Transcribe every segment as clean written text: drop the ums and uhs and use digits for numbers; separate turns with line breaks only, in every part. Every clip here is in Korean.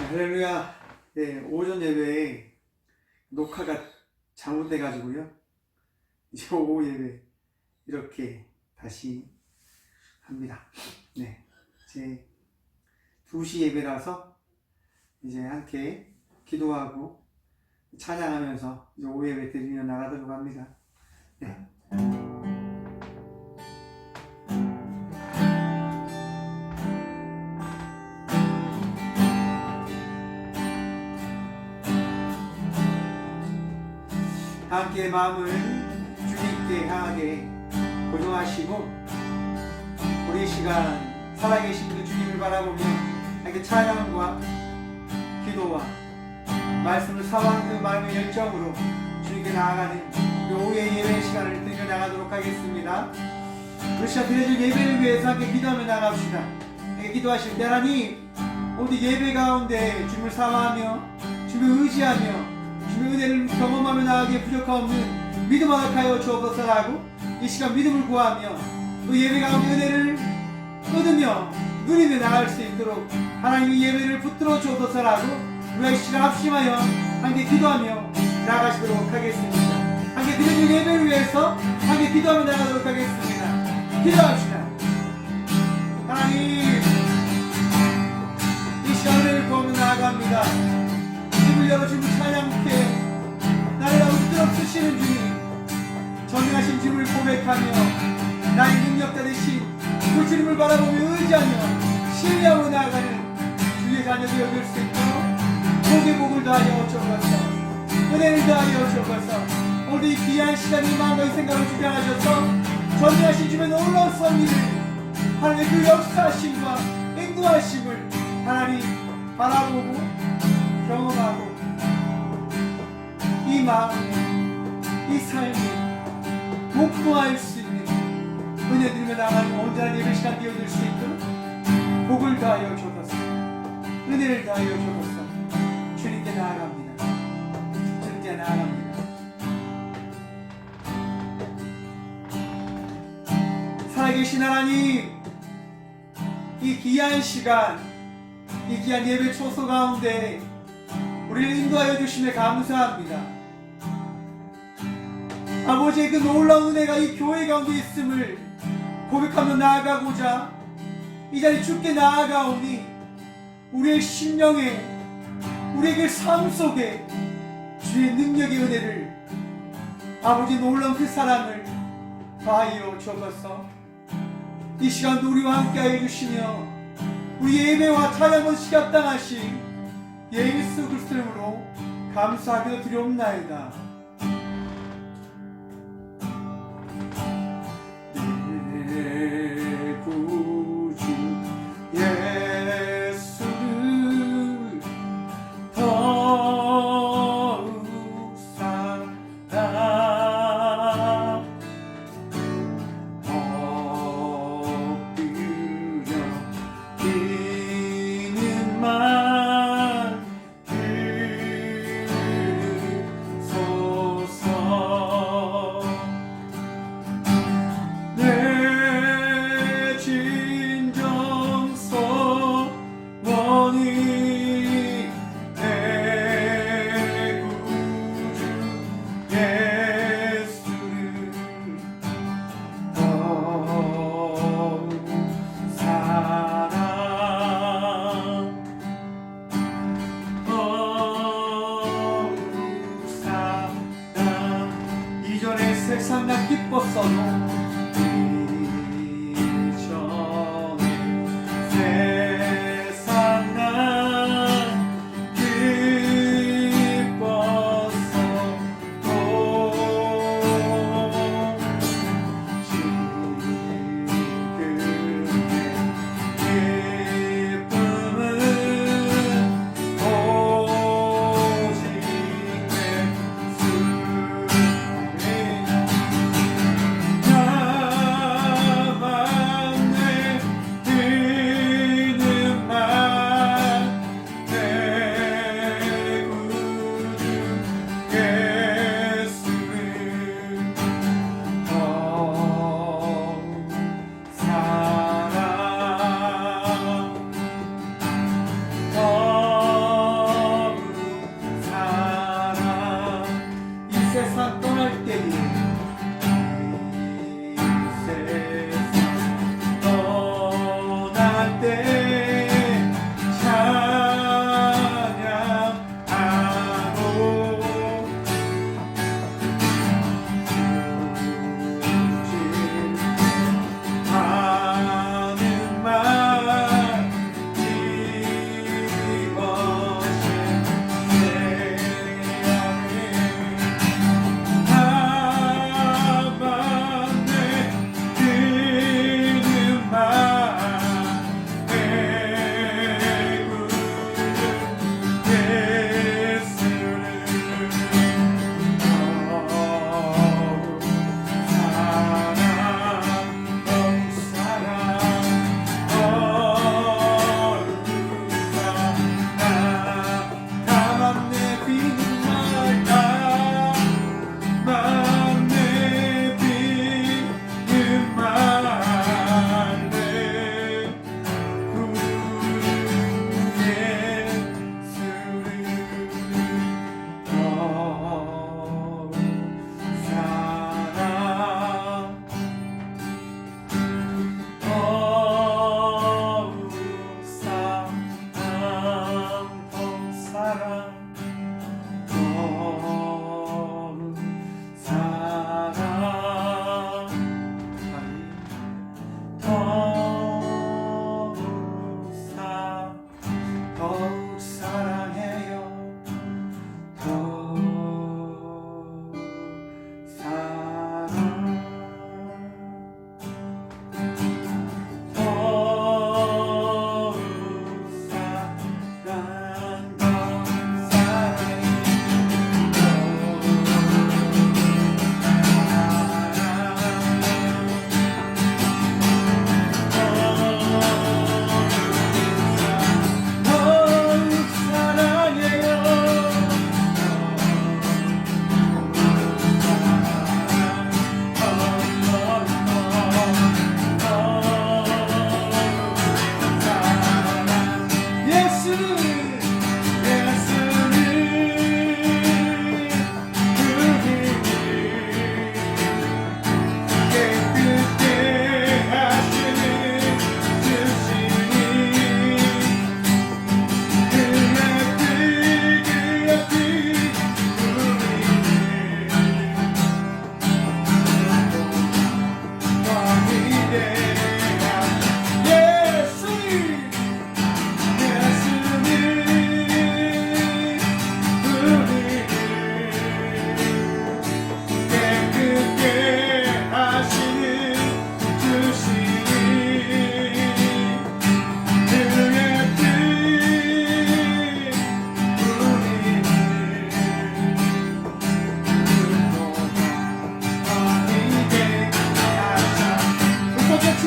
할렐루야. 네, 오전 예배에 녹화가 잘못돼가지고요. 이제 오후 예배 이렇게 다시 합니다. 네, 이제 2시 예배라서 이제 함께 기도하고 찬양하면서 이제 오후 예배 드리며 나가도록 합니다. 네. 함께 마음을 주님께 향하게 고정하시고 우리 시간 살아계신 그 주님을 바라보며 함께 찬양과 기도와 말씀을 사모하는 그 마음의 열정으로 주님께 나아가는 그 오후의 예배 시간을 드려 나가도록 하겠습니다. 우리 시간 드려질 예배를 위해서 함께 기도하며 나갑시다. 함께 기도하실 때 하나님 오늘 예배 가운데 주님을 사모하며 주님을 의지하며 주님의 은혜를 경험하며 나가기에 부족하옵는 믿음 허락하여 주옵소서라고 이 시간 믿음을 구하며 또 예배 가운데 은혜를 얻으며 누리며 나갈 수 있도록 하나님의 예배를 붙들어 주옵소서라고 우리가 이 시간 합심하여 함께 기도하며 나가시도록 하겠습니다. 함께 드려질 예배를 위해서 함께 기도하며 나가도록 하겠습니다. 기도합시다. 하나님 이 시간을 구하며 나아갑니다. 입을 열어 주님을 찬양케 나를 붙들어 쓰시는 주님 전능하신 주님을 고백하며 나의 능력자 되신 그 주님을 바라보며 의지하며 신뢰하고 나아가는 주의 자녀들 여길 수 있도록 복의 복을 더하여 주옵소서 은혜를 더하여 주옵소서 오늘 이 귀한 시간이 마음과 이 생각을 주장하셔서 전능하신 주님의 놀라운 섭리를 하나님의 그 역사하심과 인도하심을 하나님 바라보고 경험하고 이 마음에 이 삶에 목도할 수 있는 은혜 드리며 나가는 온전한 예배 시간 되어줄 수 있도록 복을 다하여 주옵소서 은혜를 다하여 주옵소서 주님께 나아갑니다. 주님께 나아갑니다. 살아계신 하나님 이 귀한 시간 이 귀한 예배 초소 가운데 우리를 인도하여 주심에 감사합니다. 아버지의 그 놀라운 은혜가 이 교회 가운데 있음을 고백하며 나아가고자 이 자리 주께 나아가오니 우리의 심령에 우리에게 삶 속에 주의 능력의 은혜를 아버지 놀라운 그 사랑을 더하여 주옵소서. 이 시간도 우리와 함께하여 주시며 우리 예배와 찬양을 시갑당하신 예수 그리스도 이름으로 감사하기도 드리옵나이다. 내 구주 예수를 더욱 사랑 엎드려 기는 말 들으소서. 내 진정 소원이 내 구주 예수를 더욱 사랑 더욱 사랑 이전에 세상 난 기뻤어도 세상 난 기뻤어도 지금의 기쁨은 오직 예수이나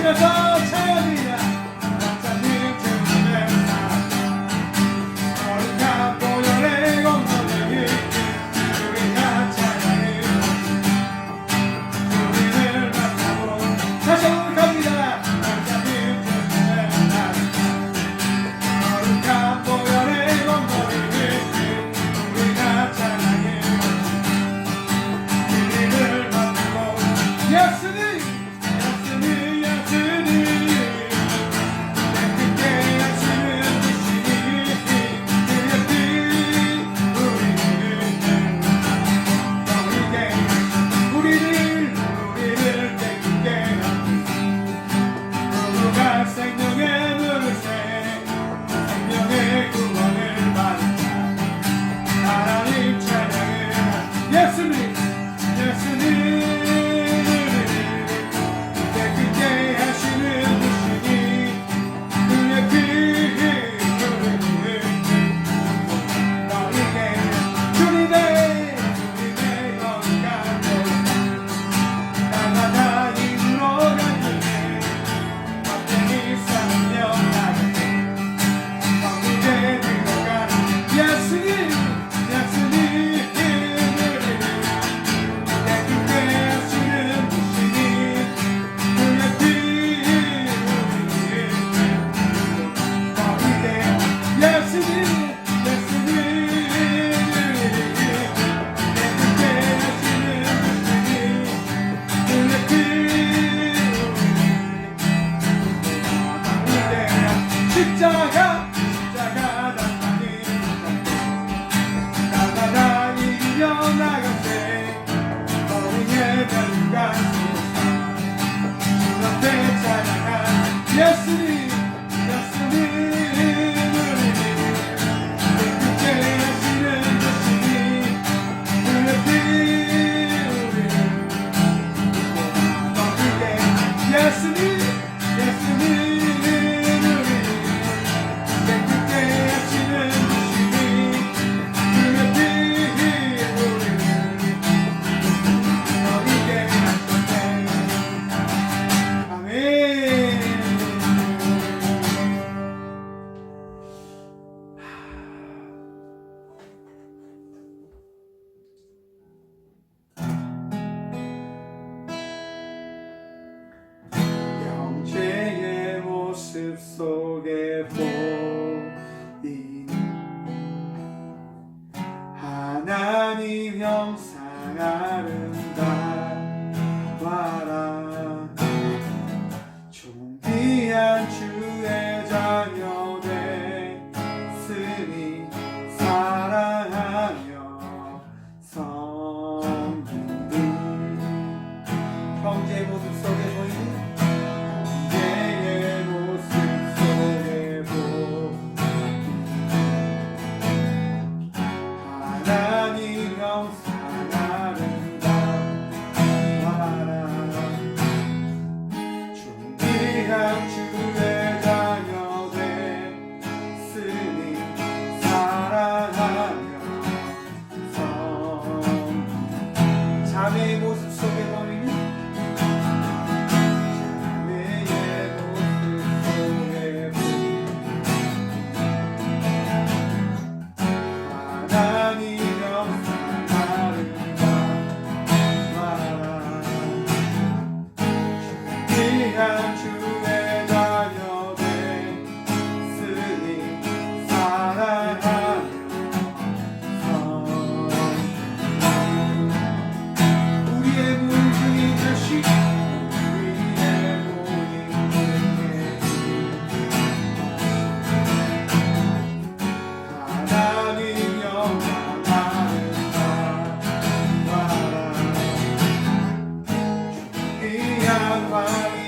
부르면서 찬양이야 하나님 주님의 사랑 거룩한 보혈의 공로를 우리가 찬양해 우리를 만나고 다시 한번 갑니다 하나님 주님의 사랑 거룩한 보혈의 공로를 우리가 찬양해 우리를 만나고 예수님 십자가 단단히 나가다 이겨 나갔네 어린의 별까지 주 앞에 찬양한 예수님 깨끗게 하시는 주시니 그의 피 우리를 거두게 예수님 영재의 모습 속에 보이는 하나님 형상 아름다워라 존귀한 주의 자녀 됐으니 사랑하며 섬기는 형제의 모습 속에 보이는 하나님 형상 아름다워라 존귀한 주의 자녀 됐으니 사랑하며 섬기는 자매의 모습 속에 보이는 주의 자녀 됐으니 사랑하며 우리의 모든 자식 우리의 모든 하나님 영광 아름다워라 귀한 왕이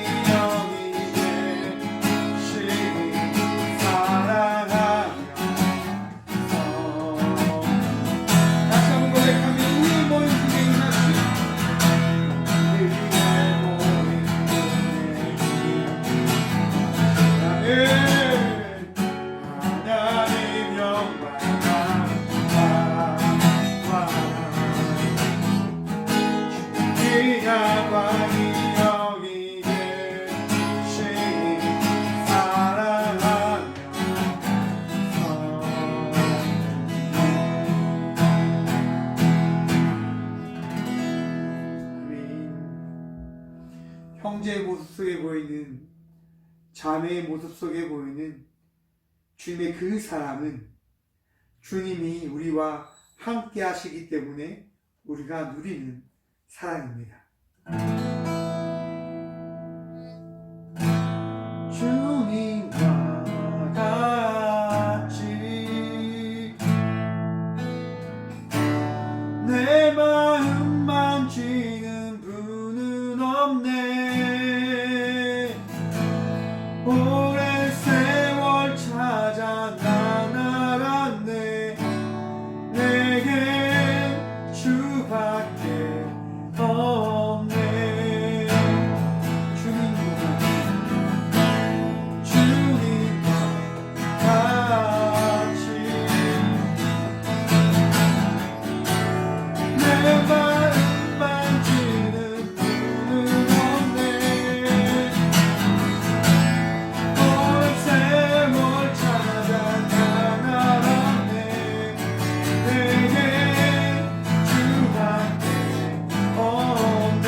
귀한 왕이 여기 형제의 모습 속에 보이는, 자매의 모습 속에 보이는 주님의 그 사랑은 주님이 우리와 함께 하시기 때문에 우리가 누리는 사랑입니다. 주님과 같이 내 마음 만지는 분은 없네. 오랜 세월 찾아 난 알았네. 내게 주밖에 없네. 주님과 같이 내 마음 만지는 분은 없네. 오랜 세월 찾아 난 알았네. 내게 주밖에 없네.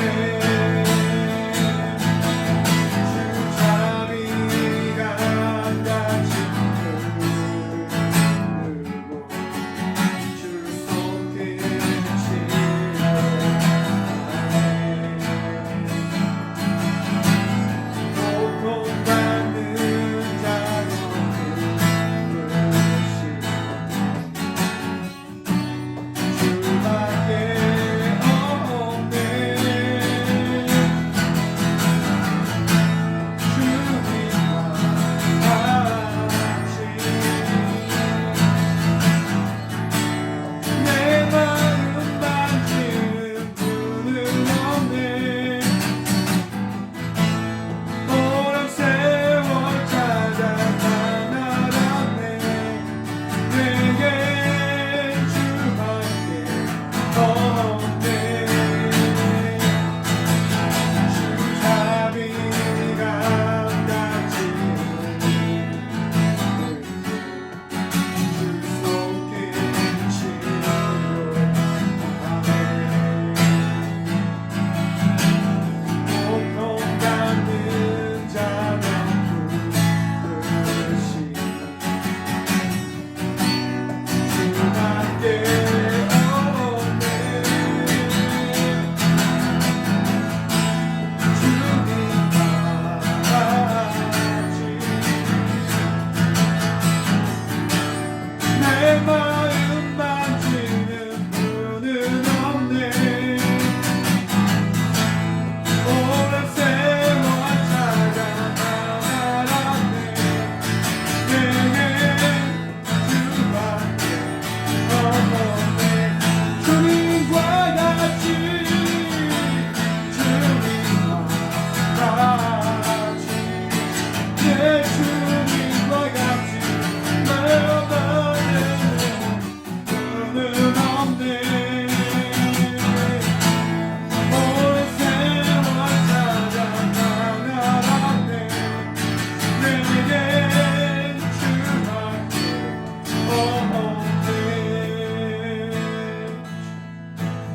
주자비가 같이 흐르고 주 손길 고통받는 자녀 주밖에 없네. 주님과 같이 내 마음 만지는 분은 없네. 오랜 세월 찾아 난 알았네. 내게 주밖에 없네. 주자비가 같이 주 손길 치료하네. 고통받는 자녀 부르시 주밖에 없네. 주님과 같이 내 마음 만지는 분은 없네. 오랜 세월 찾아 난 알았네. 내게 주밖에 없네. 주님과 같이 내 주님과 같이 나만의 분은 없네. 오랜 세월 찾아 난 알았네. 내게 주밖에 없네.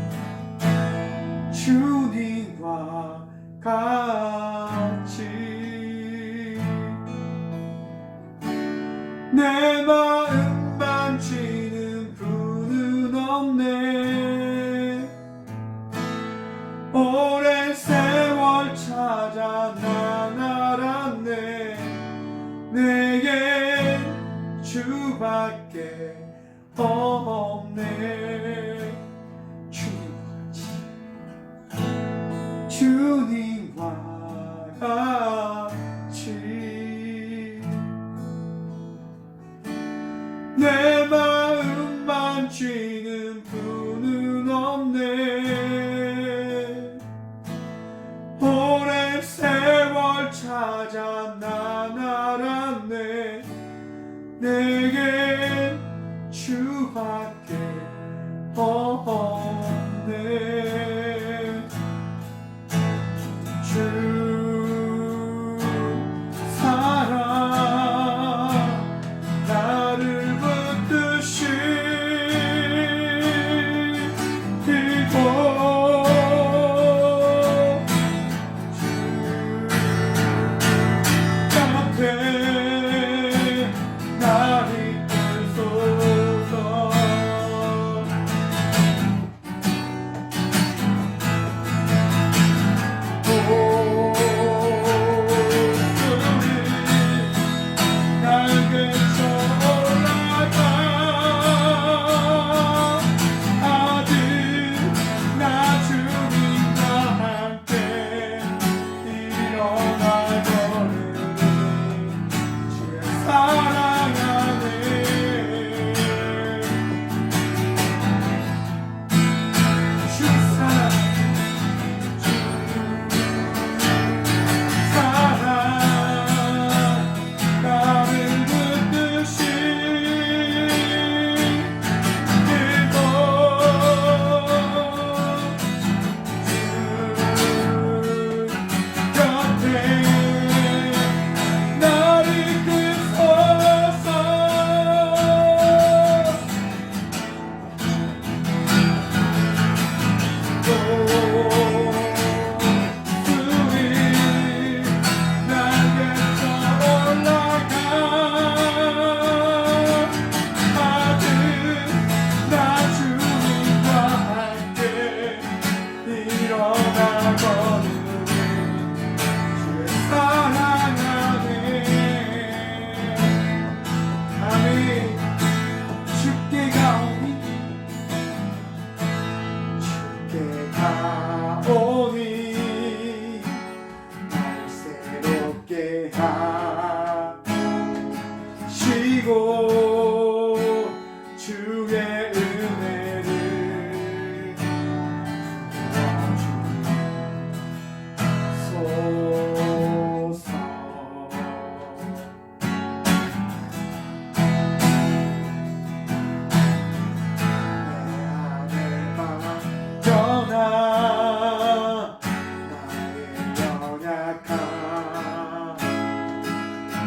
주님과 같이 내 마음 만지는 분은 없네. 오랜 세월 찾아 난 알았네. 내게 주밖에 없네. 주님과 같이 내 마음 만지는 분은 없네. 오랜 세월 찾아 난 알았네. 내게 주밖에 없네. 주 사랑 나를 붙드시 이고 주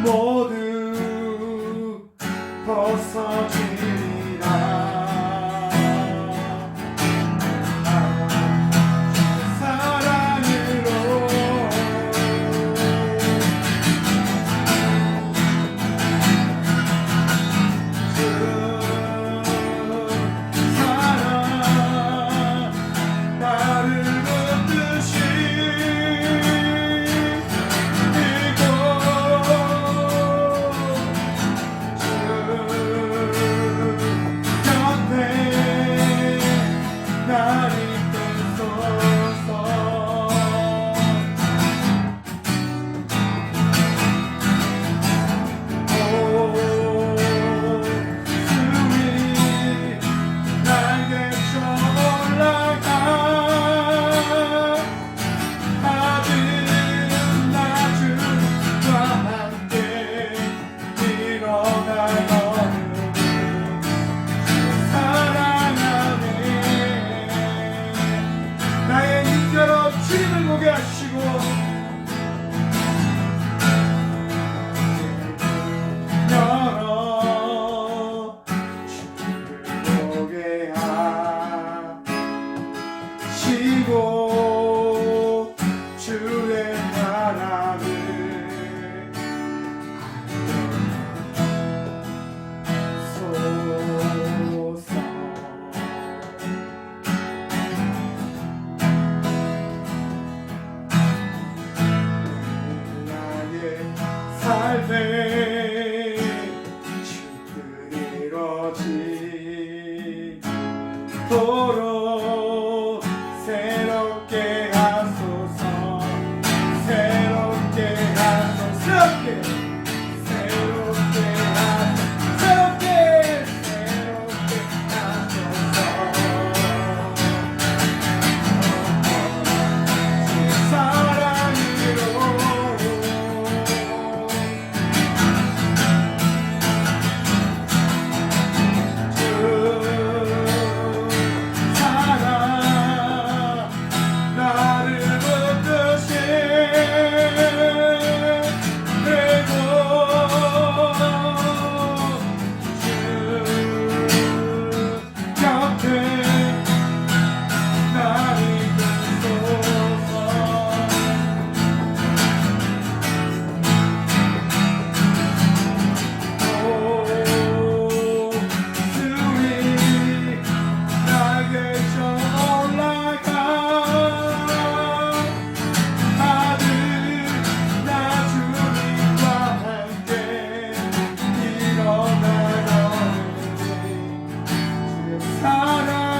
모두 벗어지리라. 주의 나라를 알려소서. 나의 삶에 주를 이루어지도록 새롭게 하소서. 새롭게 하소서. 새롭게 하소서. 새롭게 하소서. 사랑으로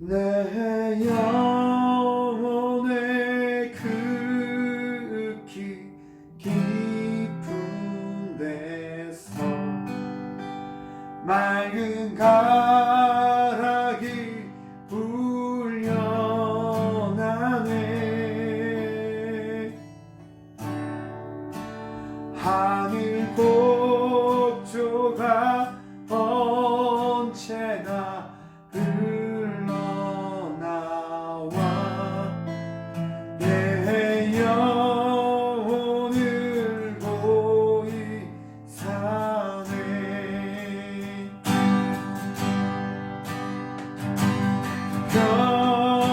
내 영혼의 극히 깊은 데서 맑은 가락이 울려나네. 하늘 곡조가 언제나 내 영혼을 고이 사네. 변함없는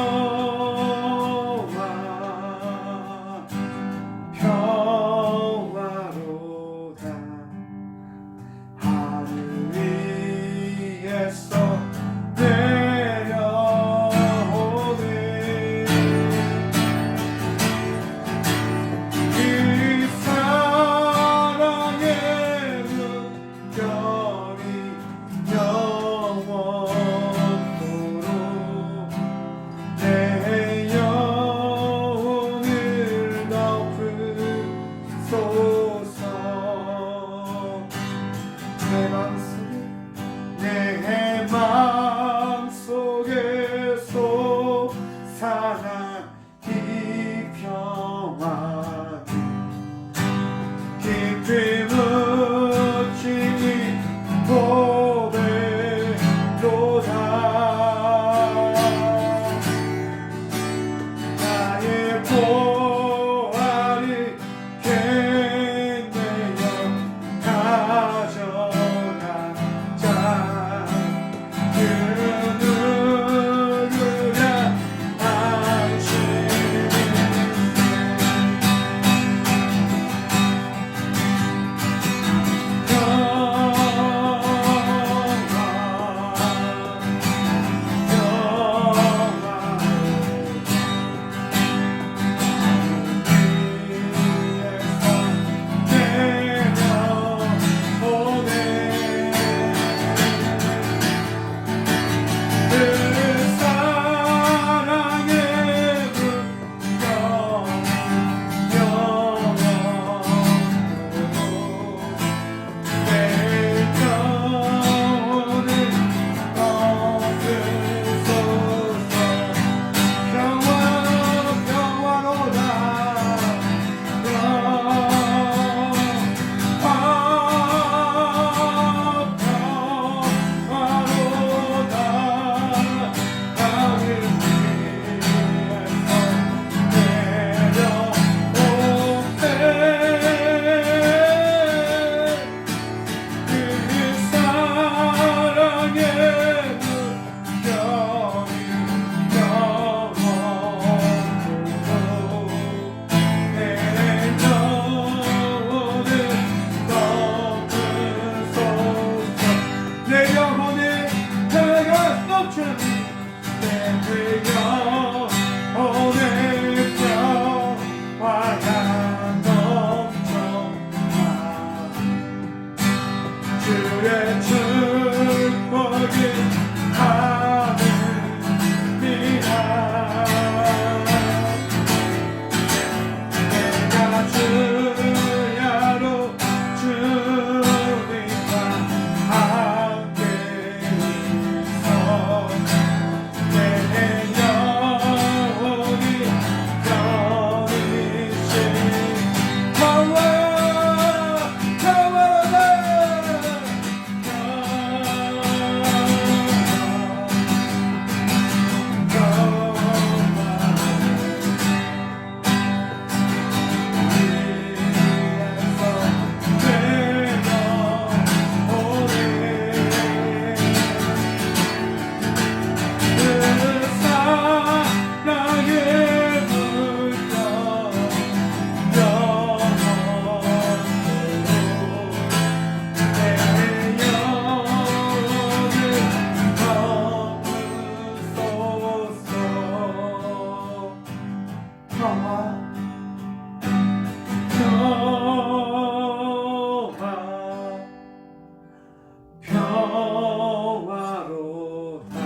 평화로다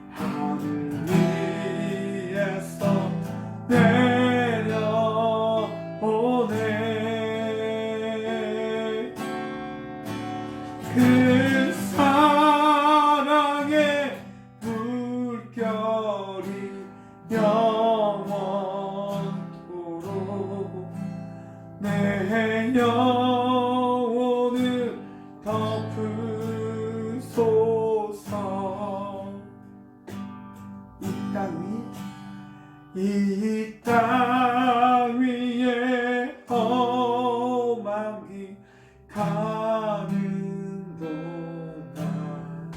하늘 위에서 내려오네 그 사랑의 물결이 영원토록 내 영혼을 덮으소서 이 땅 위에 험한 길 가는 동안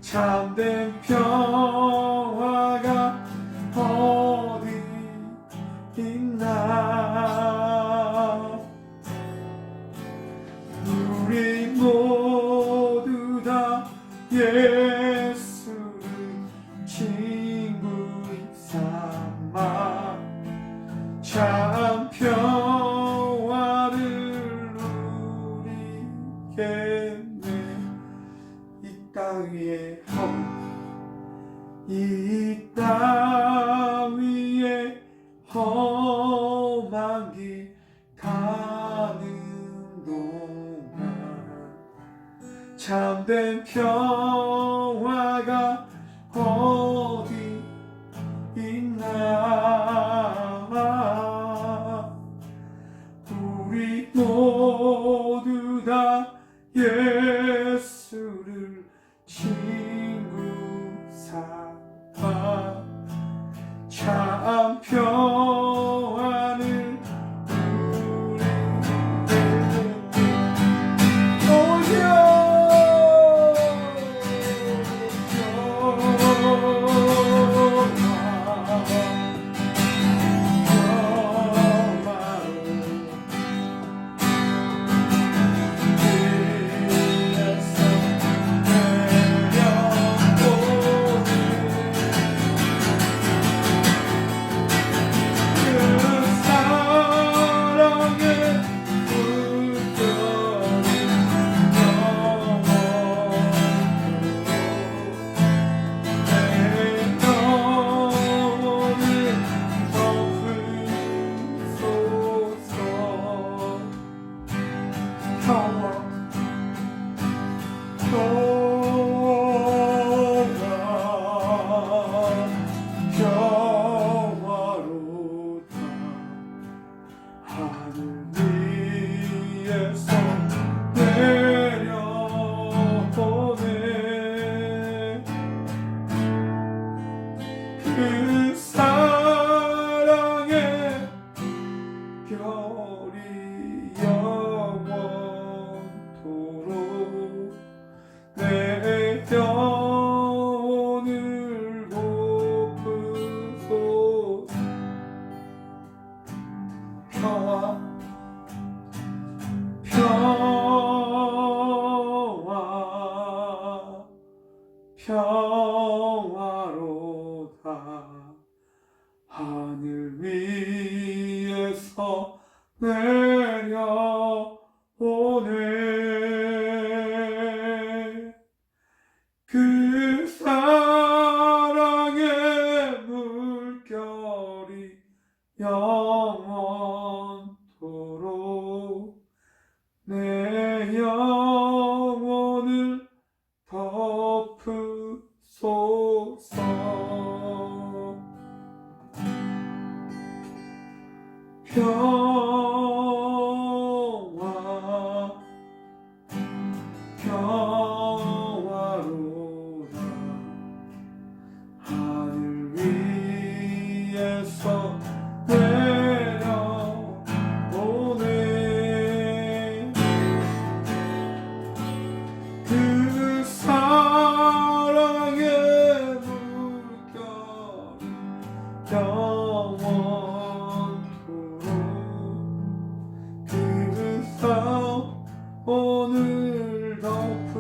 참된 평화가 어디 있나 우리 모두 다 예수를 친구 삼아 참 평화를 누리겠네 이 땅 위에 험한 길 가는 동안 참된 평화가 어디 있나 우리 모두 다 예수를 친구 삼아 참 평화를 평화로다 하늘 위에서 내려오네 그 사랑의 별이 영원토록 내 영혼을 덮으소서 평화로다 하늘 위에서 내려오네 그 사랑의 물결이 영원토록 내 영혼을 덮으소서 평화로다 하늘 위에서 내려오네 그 사랑의 물결 영원토록 그 영혼을 덮으소서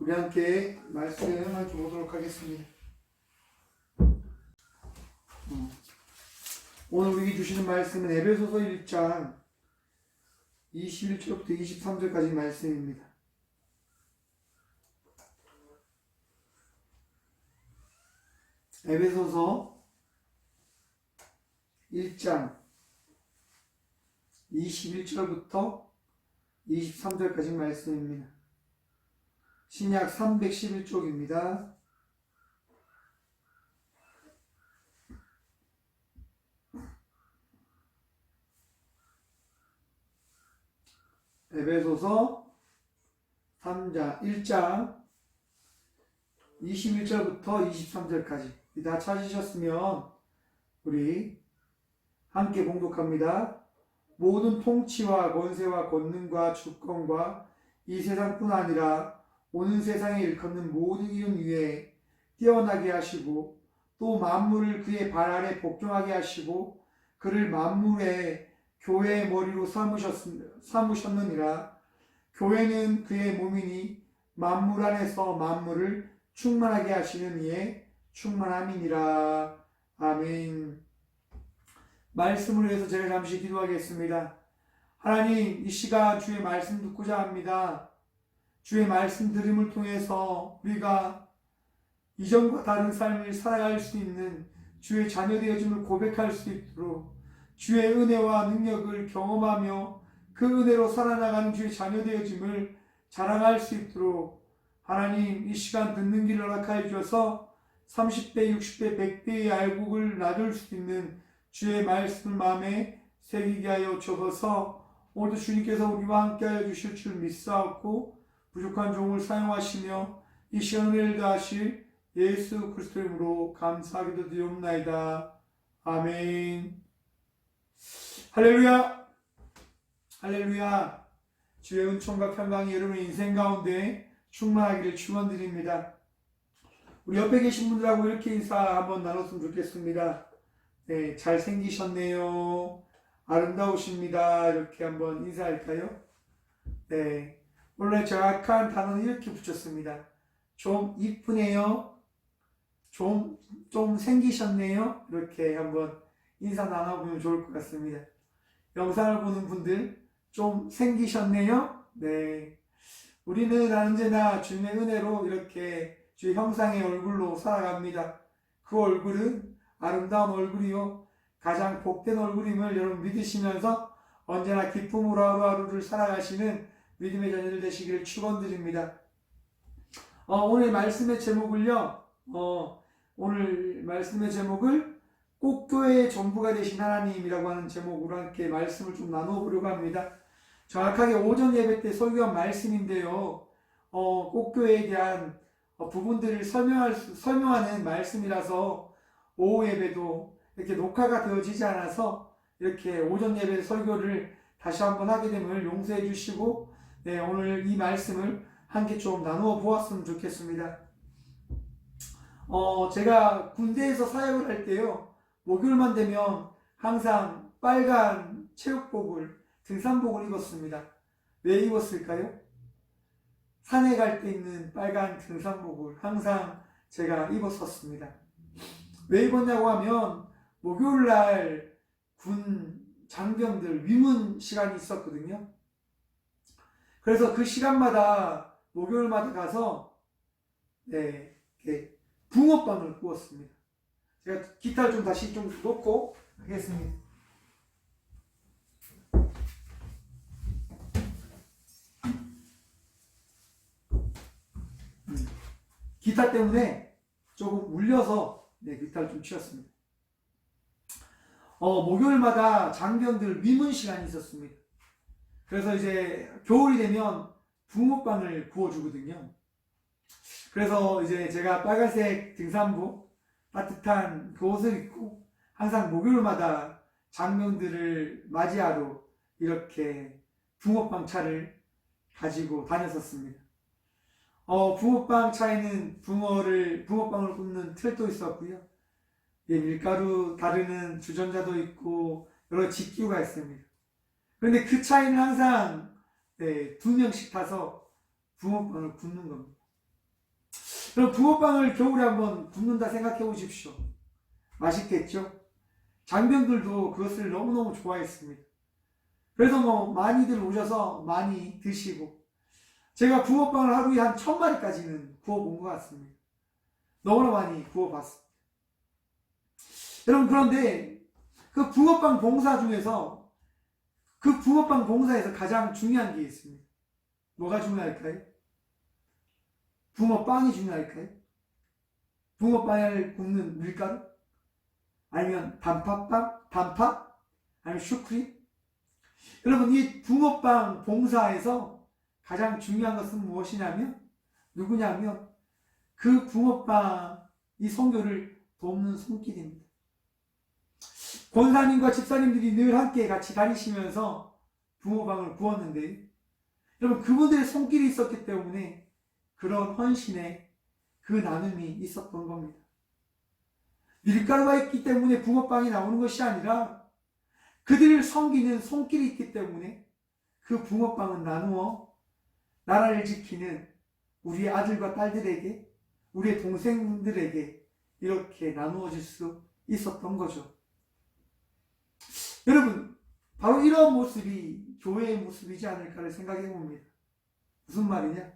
우리 함께 말씀 함께 보도록 하겠습니다. 오늘 우리에게 주시는 말씀은 에베소서 1장 21절부터 23절까지 말씀입니다. 에베소서 1장 21절부터 23절까지 말씀입니다. 신약 311쪽입니다. 에베소서 1장 21절부터 23절까지 다 찾으셨으면 우리 함께 봉독합니다. 모든 통치와 권세와 권능과 주권과 이 세상뿐 아니라 오는 세상에 일컫는 모든 이름 위에 뛰어나게 하시고 또 만물을 그의 발 아래 복종하게 하시고 그를 만물의 교회의 머리로 삼으셨느니라. 교회는 그의 몸이니 만물 안에서 만물을 충만하게 하시는 이의 충만함이니라. 아멘. 말씀을 위해서 제가 잠시 기도하겠습니다. 하나님, 이 시간 주의 말씀 듣고자 합니다. 주의 말씀 들음을 통해서 우리가 이전과 다른 삶을 살아갈 수 있는 주의 자녀 되어짐을 고백할 수 있도록 주의 은혜와 능력을 경험하며 그 은혜로 살아나가는 주의 자녀 되어짐을 자랑할 수 있도록 하나님, 이 시간 듣는 길을 허락하여 주셔서 30배, 60배, 100배의 알곡을 놔둘 수 있는 주의 말씀을 마음에 새기게 하여 주셔서 오늘도 주님께서 우리와 함께하여 주실 줄 믿사옵고 부족한 종을 사용하시며 이 시간 은혜를 다하실 예수 그리스도의 이름으로 감사하기도 드리옵나이다. 아멘. 할렐루야. 할렐루야. 주의 은총과 평강이 여러분의 인생 가운데 충만하기를 축원드립니다. 우리 옆에 계신 분들하고 이렇게 인사 한번 나눴으면 좋겠습니다. 네, 잘생기셨네요. 아름다우십니다. 이렇게 한번 인사할까요? 네, 원래 정확한 단어는 이렇게 붙였습니다. 좀 이쁘네요. 좀 생기셨네요. 이렇게 한번 인사 나눠보면 좋을 것 같습니다. 영상을 보는 분들 좀 생기셨네요. 네, 우리는 언제나 주님의 은혜로 이렇게 주의 형상의 얼굴로 살아갑니다. 그 얼굴은 아름다운 얼굴이요 가장 복된 얼굴임을 여러분 믿으시면서 언제나 기쁨으로 하루하루를 살아가시는 믿음의 자녀들 되시기를 축원드립니다. 오늘 말씀의 제목을요. 오늘 말씀의 제목을 꼭교회의 전부가 되신 하나님이라고 하는 제목으로 함께 말씀을 좀 나눠보려고 합니다. 정확하게 오전 예배 때 설교한 말씀인데요. 꼭교회에 대한 부분들을 설명하는 말씀이라서 오후 예배도 이렇게 녹화가 되어지지 않아서 이렇게 오전 예배 설교를 다시 한번 하게 됨을 용서해 주시고, 네, 오늘 이 말씀을 함께 좀 나누어 보았으면 좋겠습니다. 제가 군대에서 사역을 할 때요, 목요일만 되면 항상 빨간 체육복을, 등산복을 입었습니다. 왜 입었을까요? 산에 갈 때 입는 빨간 등산복을 항상 제가 입었었습니다. 왜 입었냐고 하면 목요일날 군 장병들 위문 시간이 있었거든요. 그래서 그 시간마다 목요일마다 가서 네, 이렇게 붕어빵을 구웠습니다. 제가 기타를 좀 다시 좀 놓고 하겠습니다. 기타 때문에 조금 울려서 네, 기타를 좀 치웠습니다. 목요일마다 장병들 위문 시간이 있었습니다. 그래서 이제 겨울이 되면 붕어빵을 구워주거든요. 그래서 이제 제가 빨간색 등산복, 따뜻한 그 옷을 입고 항상 목요일마다 장병들을 맞이하러 이렇게 붕어빵 차를 가지고 다녔었습니다. 붕어빵 차에는 붕어빵을 굽는 틀도 있었고요. 예, 밀가루 다루는 주전자도 있고 여러 직기가 있습니다. 그런데 그 차에는 항상 2명씩 타서 붕어빵을 굽는 겁니다. 그럼 붕어빵을 겨울에 한번 굽는다 생각해 보십시오. 맛있겠죠? 장병들도 그것을 너무너무 좋아했습니다. 그래서 많이들 오셔서 많이 드시고, 제가 붕어빵을 하루에 한 1000마리까지는 구워본 것 같습니다. 너무나 많이 구워봤습니다. 여러분, 그런데 그 붕어빵 봉사 중에서, 그 붕어빵 봉사에서 가장 중요한 게 있습니다. 뭐가 중요할까요? 붕어빵이 중요할까요? 붕어빵을 굽는 밀가루? 아니면 단팥빵? 단팥? 아니면 슈크림? 여러분, 이 붕어빵 봉사에서 가장 중요한 것은 무엇이냐면, 누구냐면 그 붕어빵 이 선교를 돕는 손길입니다. 권사님과 집사님들이 늘 함께 같이 다니시면서 붕어빵을 구웠는데, 여러분, 그분들의 손길이 있었기 때문에 그런 헌신의 그 나눔이 있었던 겁니다. 밀가루가 있기 때문에 붕어빵이 나오는 것이 아니라 그들을 섬기는 손길이 있기 때문에 그 붕어빵은 나누어 나라를 지키는 우리의 아들과 딸들에게, 우리의 동생들에게 이렇게 나누어질 수 있었던 거죠. 여러분, 바로 이런 모습이 교회의 모습이지 않을까를 생각해 봅니다. 무슨 말이냐?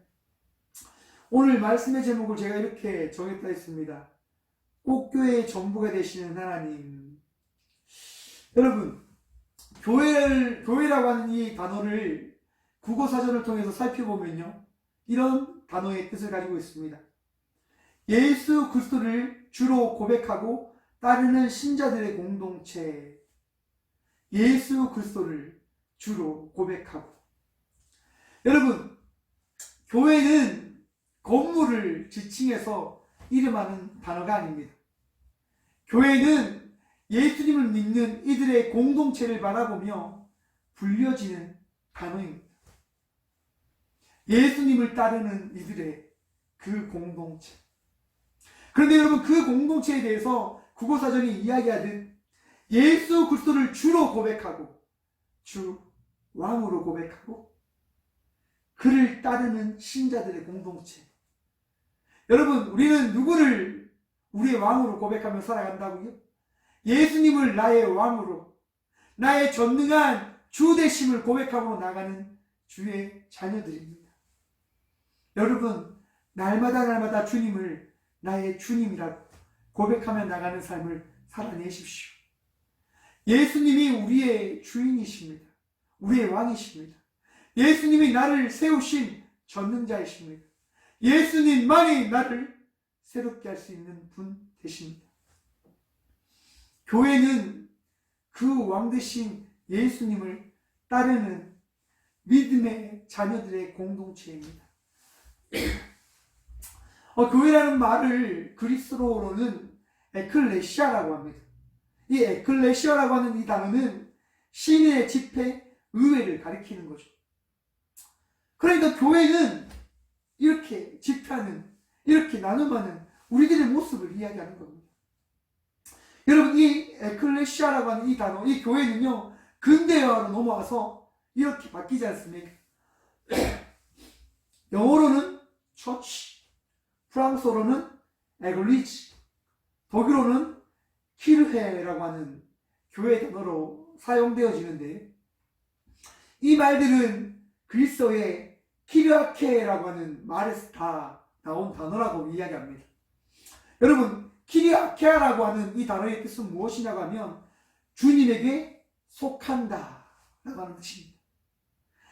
오늘 말씀의 제목을 제가 이렇게 정했다 했습니다. 꽃교회의 전부가 되시는 하나님. 여러분, 교회라고 하는 이 단어를 국어사전을 통해서 살펴보면요, 이런 단어의 뜻을 가지고 있습니다. 예수 그리스도를 주로 고백하고 따르는 신자들의 공동체. 예수 그리스도를 주로 고백하고. 여러분, 교회는 건물을 지칭해서 이름하는 단어가 아닙니다. 교회는 예수님을 믿는 이들의 공동체를 바라보며 불려지는 단어입니다. 예수님을 따르는 이들의 그 공동체. 그런데 여러분, 그 공동체에 대해서 국어사전이 이야기하듯 예수 그리스도를 주로 고백하고, 주 왕으로 고백하고, 그를 따르는 신자들의 공동체. 여러분, 우리는 누구를 우리의 왕으로 고백하며 살아간다고요? 예수님을 나의 왕으로, 나의 전능한 주 되심을 고백하고 나가는 주의 자녀들입니다. 여러분, 날마다 주님을 나의 주님이라고 고백하며 나가는 삶을 살아내십시오. 예수님이 우리의 주인이십니다. 우리의 왕이십니다. 예수님이 나를 세우신 전능자이십니다. 예수님만이 나를 새롭게 할 수 있는 분 되십니다. 교회는 그 왕 되신 예수님을 따르는 믿음의 자녀들의 공동체입니다. 교회라는 말을 그리스로로는 에클레시아라고 합니다. 이 에클레시아라고 하는 이 단어는 신의 집회, 의회를 가리키는 거죠. 그러니까 교회는 이렇게 집회하는, 이렇게 나눔하는 우리들의 모습을 이야기하는 겁니다. 여러분, 이 에클레시아라고 하는 이 단어, 이 교회는요, 근대화로 넘어와서 이렇게 바뀌지 않습니까? 영어로는 처치, 프랑스어로는 에글리지, 독일어는 키르헤라고 하는 교회 단어로 사용되어지는데, 이 말들은 그리스어의 키르아케라고 하는 말에서 다 나온 단어라고 이야기합니다. 여러분, 키르아케라고 하는 이 단어의 뜻은 무엇이냐고 하면 주님에게 속한다 라고 하는 뜻입니다.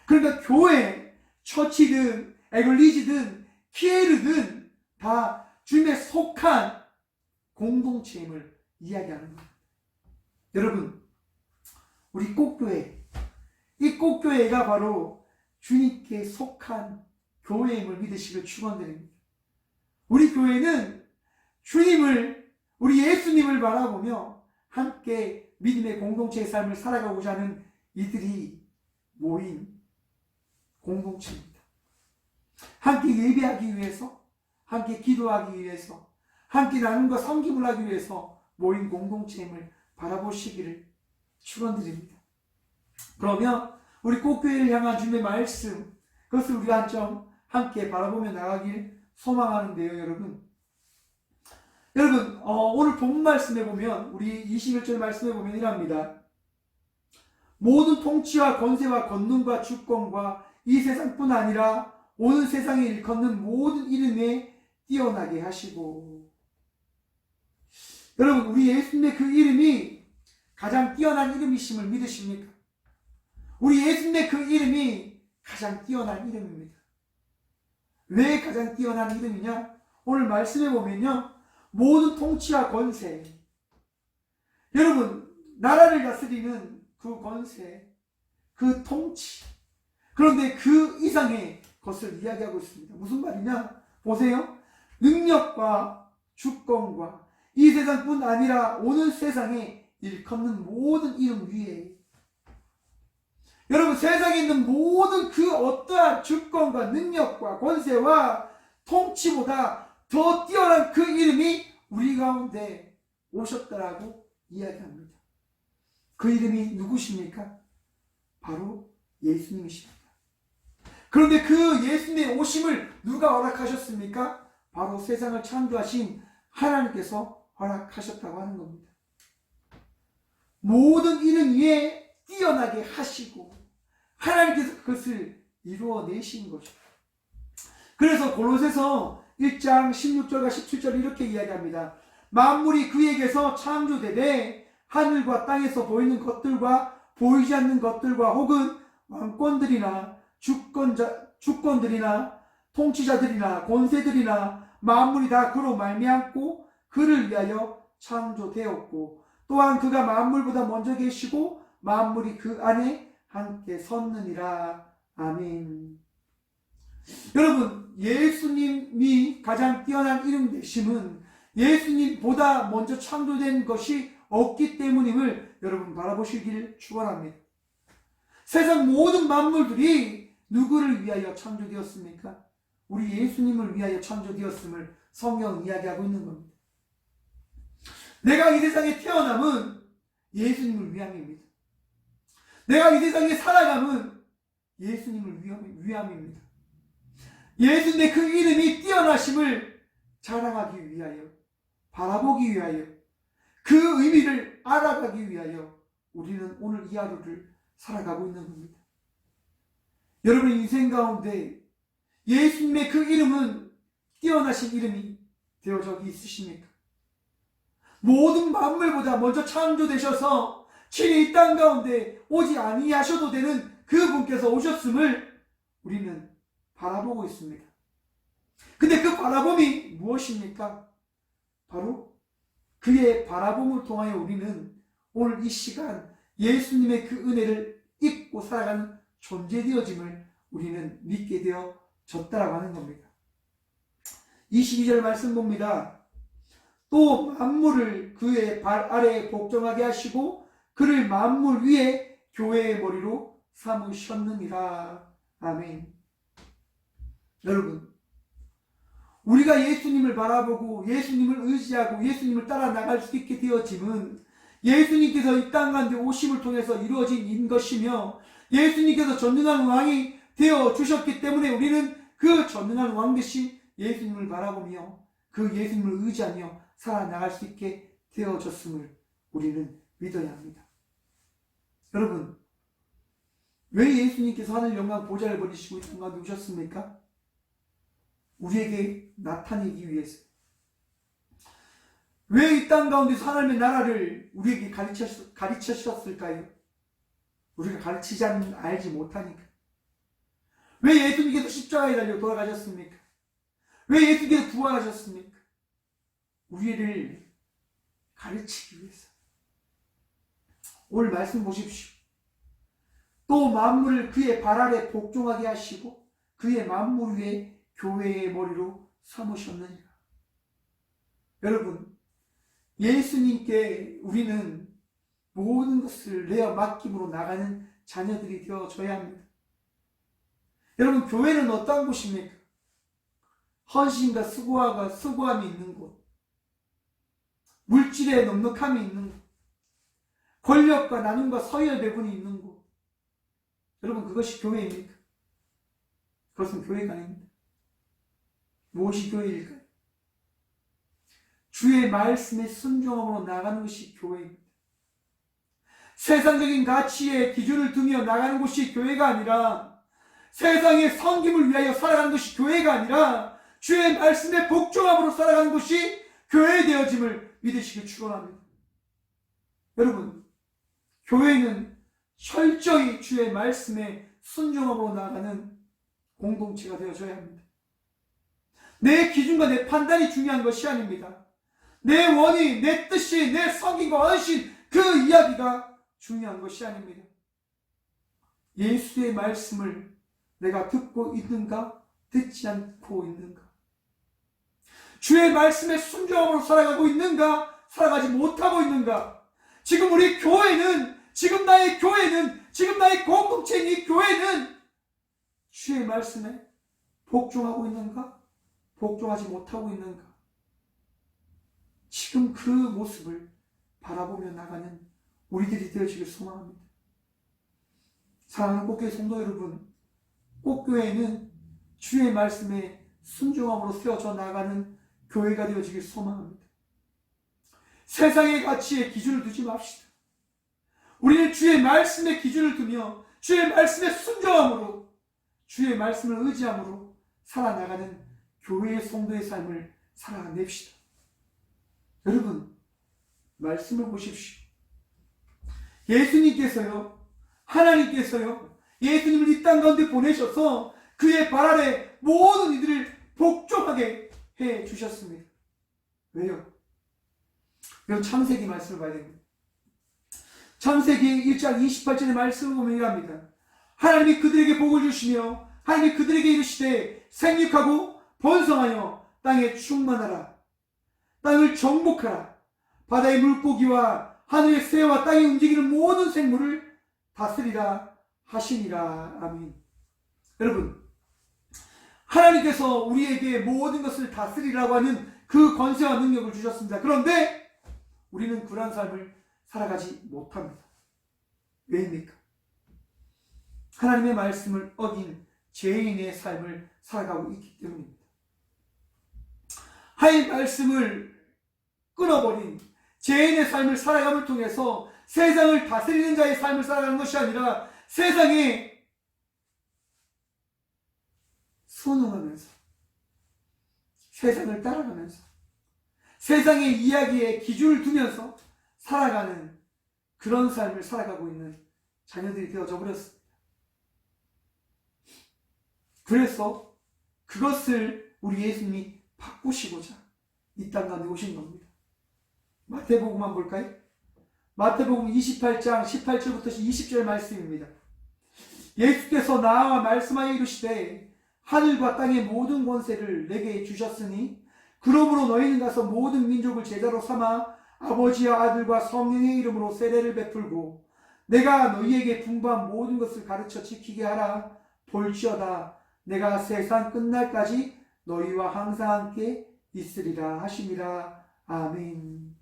그러니까 교회, 처치든 에글리지든 키에르든 다 주님에 속한 공동체임을 이야기하는 겁니다. 여러분, 우리 꽃교회, 이 꽃교회가 바로 주님께 속한 교회임을 믿으시길 축원드립니다. 우리 교회는 주님을, 우리 예수님을 바라보며 함께 믿음의 공동체의 삶을 살아가고자 하는 이들이 모인 공동체입니다. 함께 예배하기 위해서, 함께 기도하기 위해서, 함께 나눔과 섬김을 하기 위해서 모인 공동체임을 바라보시기를 축원드립니다. 그러면 우리 꽃교회를 향한 주님의 말씀, 그것을 우리가 한 점 함께 바라보며 나가길 소망하는데요, 여러분. 여러분, 오늘 본 말씀에 보면, 우리 21절 말씀에 보면 이랍니다. 모든 통치와 권세와 권능과 주권과 이 세상뿐 아니라 온 세상에 일컫는 모든 이름에 뛰어나게 하시고. 여러분, 우리 예수님의 그 이름이 가장 뛰어난 이름이심을 믿으십니까? 우리 예수님의 그 이름이 가장 뛰어난 이름입니다. 왜 가장 뛰어난 이름이냐? 오늘 말씀에 보면요, 모든 통치와 권세, 여러분, 나라를 다스리는 그 권세, 그 통치, 그런데 그 이상의 것을 이야기하고 있습니다. 무슨 말이냐? 보세요. 능력과 주권과 이 세상뿐 아니라 오는 세상에 일컫는 모든 이름 위에, 여러분, 세상에 있는 모든 그 어떠한 주권과 능력과 권세와 통치보다 더 뛰어난 그 이름이 우리 가운데 오셨다라고 이야기합니다. 그 이름이 누구십니까? 바로 예수님이십니다. 그런데 그 예수님의 오심을 누가 허락하셨습니까? 바로 세상을 창조하신 하나님께서 허락하셨다고 하는 겁니다. 모든 이름 위에 뛰어나게 하시고 하나님께서 그것을 이루어내신 거죠. 그래서 골로새서 1장 16절과 17절 이렇게 이야기합니다. 만물이 그에게서 창조되되 하늘과 땅에서 보이는 것들과 보이지 않는 것들과 혹은 왕권들이나 주권들이나 통치자들이나 권세들이나 만물이 다 그로 말미암고 그를 위하여 창조되었고 또한 그가 만물보다 먼저 계시고 만물이 그 안에 함께 섰느니라. 아멘. 여러분, 예수님이 가장 뛰어난 이름 되심은 예수님보다 먼저 창조된 것이 없기 때문임을 여러분 바라보시길 축원합니다. 세상 모든 만물들이 누구를 위하여 창조되었습니까? 우리 예수님을 위하여 창조되었음을 성경은 이야기하고 있는 겁니다. 내가 이 세상에 태어남은 예수님을 위함입니다. 내가 이 세상에 살아감은 예수님을 위함입니다. 예수님의 그 이름이 뛰어나심을 자랑하기 위하여, 바라보기 위하여, 그 의미를 알아가기 위하여 우리는 오늘 이 하루를 살아가고 있는 겁니다. 여러분의 인생 가운데 예수님의 그 이름은 뛰어나신 이름이 되어 적이 있으십니까? 모든 만물보다 먼저 창조되셔서 친히 이 땅 가운데 오지 아니하셔도 되는 그 분께서 오셨음을 우리는 바라보고 있습니다. 근데 그 바라봄이 무엇입니까? 바로 그의 바라봄을 통하여 우리는 오늘 이 시간 예수님의 그 은혜를 잊고 살아가는 존재 되어짐을 우리는 믿게 되어졌다라고 하는 겁니다. 22절 말씀 봅니다. 또 만물을 그의 발 아래에 복종하게 하시고 그를 만물 위에 교회의 머리로 삼으셨느니라. 아멘. 여러분, 우리가 예수님을 바라보고 예수님을 의지하고 예수님을 따라 나갈 수 있게 되어짐은 예수님께서 이 땅 가운데 오심을 통해서 이루어진 것이며 예수님께서 전능한 왕이 되어 주셨기 때문에 우리는 그 전능한 왕 되신 예수님을 바라보며 그 예수님을 의지하며 살아나갈 수 있게 되어졌음을 우리는 믿어야 합니다. 여러분, 왜 예수님께서 하늘 영광 보좌를 버리시고 이 땅 가운데 오셨습니까? 우리에게 나타내기 위해서. 왜 이 땅 가운데서 하나님의 나라를 우리에게 가르치셨을까요? 우리가 가르치지 않으면 알지 못하니까. 왜 예수님께서 십자가에 달려 돌아가셨습니까? 왜 예수님께서 부활하셨습니까? 우리를 가르치기 위해서. 오늘 말씀 보십시오. 또 만물을 그의 발 아래 복종하게 하시고 그의 만물 위에 교회의 머리로 삼으셨느니라. 여러분, 예수님께 우리는 모든 것을 내어 맡김으로 나가는 자녀들이 되어져야 합니다. 여러분, 교회는 어떠한 곳입니까? 헌신과 수고함이 있는 곳, 물질의 넉넉함이 있는 곳, 권력과 나눔과 서열 배분이 있는 곳. 여러분, 그것이 교회입니까? 그것은 교회가 아닙니다. 무엇이 교회일까요? 주의 말씀에 순종함으로 나가는 것이 교회입니다. 세상적인 가치에 기준을 두며 나가는 것이 교회가 아니라, 세상의 섬김을 위하여 살아가는 것이 교회가 아니라, 주의 말씀에 복종함으로 살아가는 것이 교회 되어짐을 믿으시길 축원합니다. 여러분, 교회는 철저히 주의 말씀에 순종함으로 나아가는 공동체가 되어줘야 합니다. 내 기준과 내 판단이 중요한 것이 아닙니다. 내 원인, 내 뜻이, 내 성김과 헌신, 그 이야기가 중요한 것이 아닙니다. 예수의 말씀을 내가 듣고 있는가, 듣지 않고 있는가? 주의 말씀에 순종함으로 살아가고 있는가, 살아가지 못하고 있는가? 지금 우리 교회는, 지금 나의 교회는, 지금 나의 공동체인 이 교회는 주의 말씀에 복종하고 있는가, 복종하지 못하고 있는가? 지금 그 모습을 바라보며 나가는 우리들이 되어지길 소망합니다. 사랑하는 꽃교회 성도 여러분, 꽃교회는 주의 말씀에 순종함으로 세워져 나가는 교회가 되어지길 소망합니다. 세상의 가치에 기준을 두지 맙시다. 우리는 주의 말씀에 기준을 두며 주의 말씀에 순종함으로, 주의 말씀을 의지함으로 살아나가는 교회의 성도의 삶을 살아냅시다. 여러분, 말씀을 보십시오. 예수님께서요, 하나님께서요, 예수님을 이 땅 가운데 보내셔서 그의 발 아래 모든 이들을 복종하게 해 주셨습니다. 왜요? 이건 창세기 말씀을 봐야 됩니다. 창세기 1장 28절의 말씀을 보면 이랍니다. 하나님이 그들에게 복을 주시며 하나님이 그들에게 이르시되 생육하고 번성하여 땅에 충만하라. 땅을 정복하라. 바다의 물고기와 하늘의 새와 땅에 움직이는 모든 생물을 다스리라 하시니라. 아멘. 여러분, 하나님께서 우리에게 모든 것을 다스리라고 하는 그 권세와 능력을 주셨습니다. 그런데 우리는 그러한 삶을 살아가지 못합니다. 왜입니까? 하나님의 말씀을 어긴 죄인의 삶을 살아가고 있기 때문입니다. 하나님의 말씀을 끊어버린 죄인의 삶을 살아감을 통해서 세상을 다스리는 자의 삶을 살아가는 것이 아니라 세상에 순응하면서, 세상을 따라가면서, 세상의 이야기에 기준을 두면서 살아가는 그런 삶을 살아가고 있는 자녀들이 되어져 버렸습니다. 그래서 그것을 우리 예수님이 바꾸시고자 이 땅 가운데 오신 겁니다. 마태복음만 볼까요? 마태복음 28장 18절부터 20절 말씀입니다. 예수께서 나와 말씀하여 이르시되 하늘과 땅의 모든 권세를 내게 주셨으니 그러므로 너희는 가서 모든 민족을 제자로 삼아 아버지와 아들과 성령의 이름으로 세례를 베풀고 내가 너희에게 분부한 모든 것을 가르쳐 지키게 하라. 볼지어다 내가 세상 끝날까지 너희와 항상 함께 있으리라 하시니라. 아멘.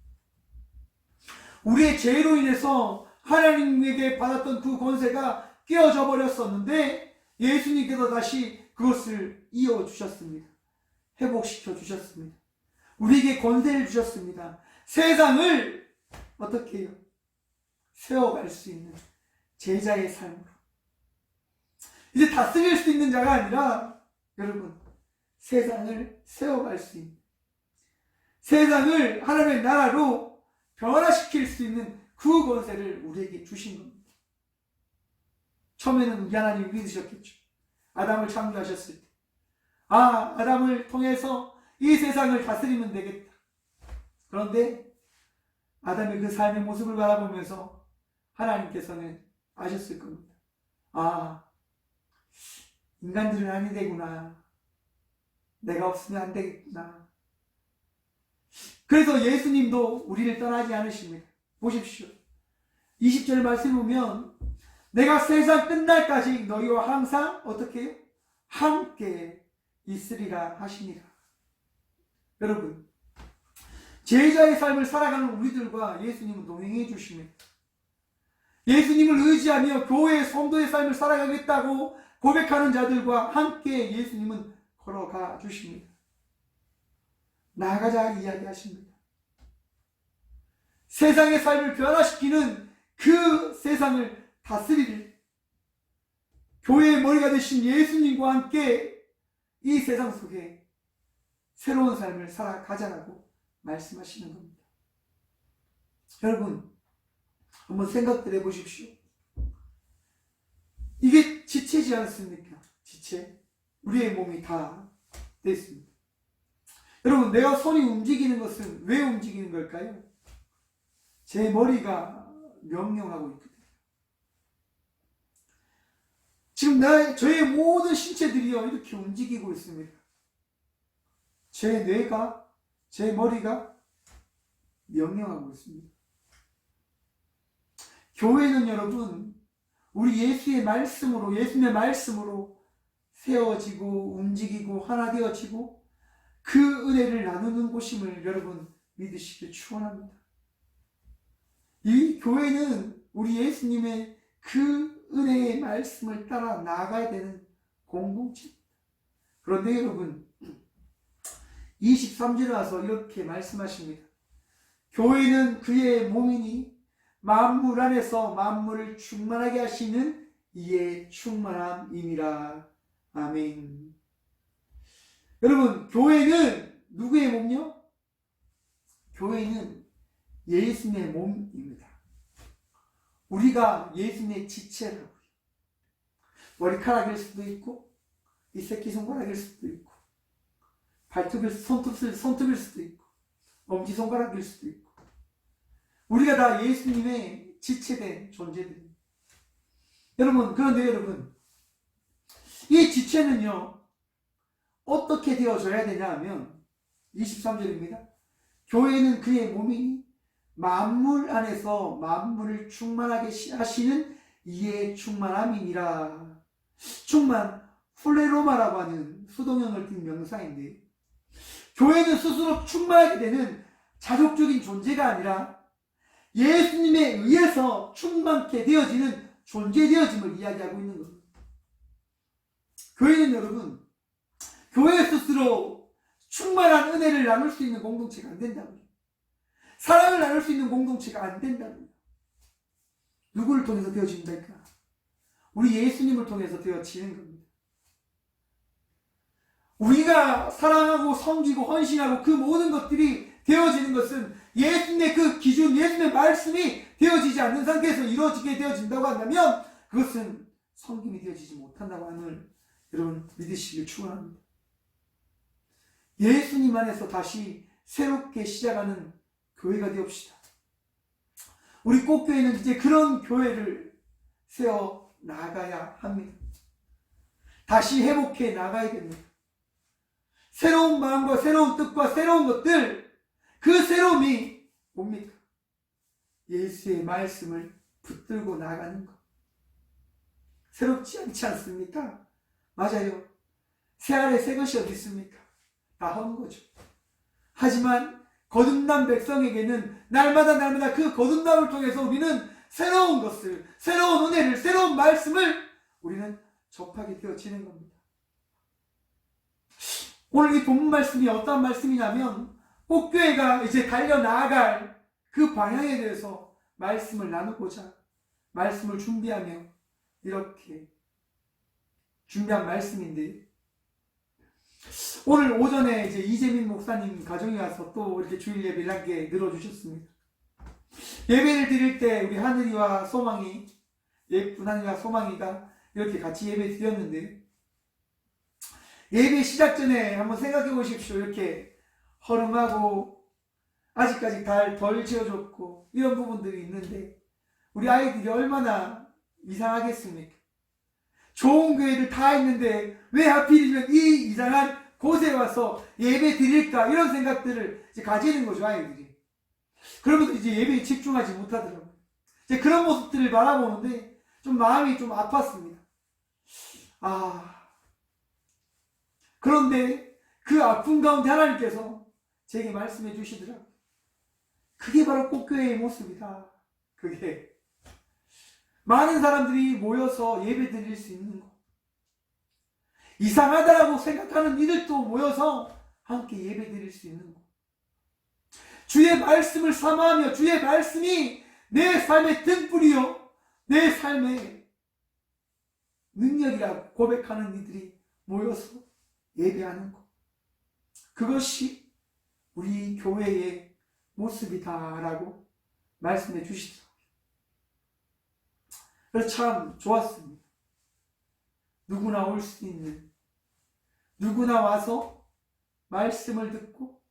우리의 죄로 인해서 하나님에게 받았던 그 권세가 깨어져 버렸었는데 예수님께서 다시 그것을 이어주셨습니다. 회복시켜 주셨습니다. 우리에게 권세를 주셨습니다. 세상을 어떻게 해요? 세워갈 수 있는 제자의 삶으로. 이제 다스릴 수 있는 자가 아니라 여러분, 세상을 세워갈 수 있는, 세상을 하나님의 나라로 변화시킬 수 있는 그 권세를 우리에게 주신 겁니다. 처음에는 우리 하나님이 믿으셨겠죠. 아담을 창조하셨을 때, 아담을 통해서 이 세상을 다스리면 되겠다. 그런데 아담의 그 삶의 모습을 바라보면서 하나님께서는 아셨을 겁니다. 인간들은 아니 되구나. 내가 없으면 안 되겠구나. 그래서 예수님도 우리를 떠나지 않으십니다. 보십시오. 20절 말씀 보면 내가 세상 끝날까지 너희와 항상 어떻게 해요? 함께 있으리라 하시니라. 여러분, 제자의 삶을 살아가는 우리들과 예수님은 동행해 주십니다. 예수님을 의지하며 교회의 성도의 삶을 살아가겠다고 고백하는 자들과 함께 예수님은 걸어가 주십니다. 나아가자 이야기하십니다. 세상의 삶을 변화시키는 그 세상을 다스릴 교회의 머리가 되신 예수님과 함께 이 세상 속에 새로운 삶을 살아가자라고 말씀하시는 겁니다. 여러분, 한번 생각들 해보십시오. 이게 지체지 않습니까? 지체. 우리의 몸이 다 됐습니다. 여러분, 내가 손이 움직이는 것은 왜 움직이는 걸까요? 제 머리가 명령하고 있거든요. 지금 저의 모든 신체들이요, 이렇게 움직이고 있습니다. 제 뇌가, 제 머리가 명령하고 있습니다. 교회는 여러분, 우리 예수님의 말씀으로 세워지고 움직이고 하나 되어지고 그 은혜를 나누는 곳임을 여러분 믿으시길 축원합니다. 이 교회는 우리 예수님의 그 은혜의 말씀을 따라 나아가야 되는 공동체입니다. 그런데 여러분, 23절에 와서 이렇게 말씀하십니다. 교회는 그의 몸이니 만물 안에서 만물을 충만하게 하시는 이의 충만함이니라. 아멘. 여러분, 교회는 누구의 몸요? 교회는 예수님의 몸입니다. 우리가 예수님의 지체라고요. 머리카락일 수도 있고, 이 새끼손가락일 수도 있고, 손톱일 수도 있고, 엄지손가락일 수도 있고, 우리가 다 예수님의 지체된 존재들입니다. 그런데 여러분, 이 지체는요, 어떻게 되어져야 되냐 하면, 23절입니다. 교회는 그의 몸이니 만물 안에서 만물을 충만하게 하시는 이의 충만함이니라. 충만, 플레로마라고 하는 수동형을 띤 명사인데, 교회는 스스로 충만하게 되는 자족적인 존재가 아니라 예수님에 의해서 충만케 되어지는 존재 되어짐을 이야기하고 있는 겁니다. 교회는 여러분, 교회 스스로 충만한 은혜를 나눌 수 있는 공동체가 안 된다고요. 사랑을 나눌 수 있는 공동체가 안 된다고요. 누구를 통해서 되어진다니까? 우리 예수님을 통해서 되어지는 겁니다. 우리가 사랑하고 섬기고 헌신하고 그 모든 것들이 되어지는 것은 예수님의 그 기준, 예수님의 말씀이 되어지지 않는 상태에서 이루어지게 되어진다고 한다면 그것은 섬김이 되어지지 못한다고 하는 여러분 믿으시길 축원합니다. 예수님 안에서 다시 새롭게 시작하는 교회가 되옵시다. 우리 꽃교회는 이제 그런 교회를 세워 나가야 합니다. 다시 회복해 나가야 됩니다. 새로운 마음과 새로운 뜻과 새로운 것들, 그 새로움이 뭡니까? 예수의 말씀을 붙들고 나가는 것. 새롭지 않지 않습니까? 맞아요. 새알에 새 것이 어디 있습니까? 다 헛 거죠. 하지만 거듭난 백성에게는 날마다 그 거듭남을 통해서 우리는 새로운 것을, 새로운 은혜를, 새로운 말씀을 우리는 접하게 되어지는 겁니다. 오늘 이 본문 말씀이 어떤 말씀이냐면 꽃교회가 이제 달려나갈 그 방향에 대해서 말씀을 나누고자 말씀을 준비하며 이렇게 준비한 말씀인데, 오늘 오전에 이제 이재민 목사님 가정에 와서 또 이렇게 주일 예배를 함께 늘어주셨습니다. 예배를 드릴 때 우리 하늘이와 소망이, 예쁜 하늘이와 소망이가 이렇게 같이 예배 드렸는데, 예배 시작 전에 한번 생각해 보십시오. 이렇게 허름하고 아직까지 덜 지어졌고 이런 부분들이 있는데 우리 아이들이 얼마나 이상하겠습니까? 좋은 교회들 다 있는데 왜 하필이면 이 이상한 곳에 와서 예배 드릴까, 이런 생각들을 이제 가지는 거죠, 아이들이. 그러면서 이제 예배에 집중하지 못하더라고요. 이제 그런 모습들을 바라보는데 좀 마음이 좀 아팠습니다. 그런데 그 아픔 가운데 하나님께서 제게 말씀해 주시더라고요. 그게 바로 꽃교회의 모습이다. 그게 많은 사람들이 모여서 예배 드릴 수 있는 것, 이상하다라고 생각하는 이들도 모여서 함께 예배 드릴 수 있는 것, 주의 말씀을 사모하며 주의 말씀이 내 삶의 등불이요 내 삶의 능력이라고 고백하는 이들이 모여서 예배하는 것, 그것이 우리 교회의 모습이다라고 말씀해 주시더라고요. 그래서 참 좋았습니다. 누구나 올 수 있는, 누구나 와서 말씀을 듣고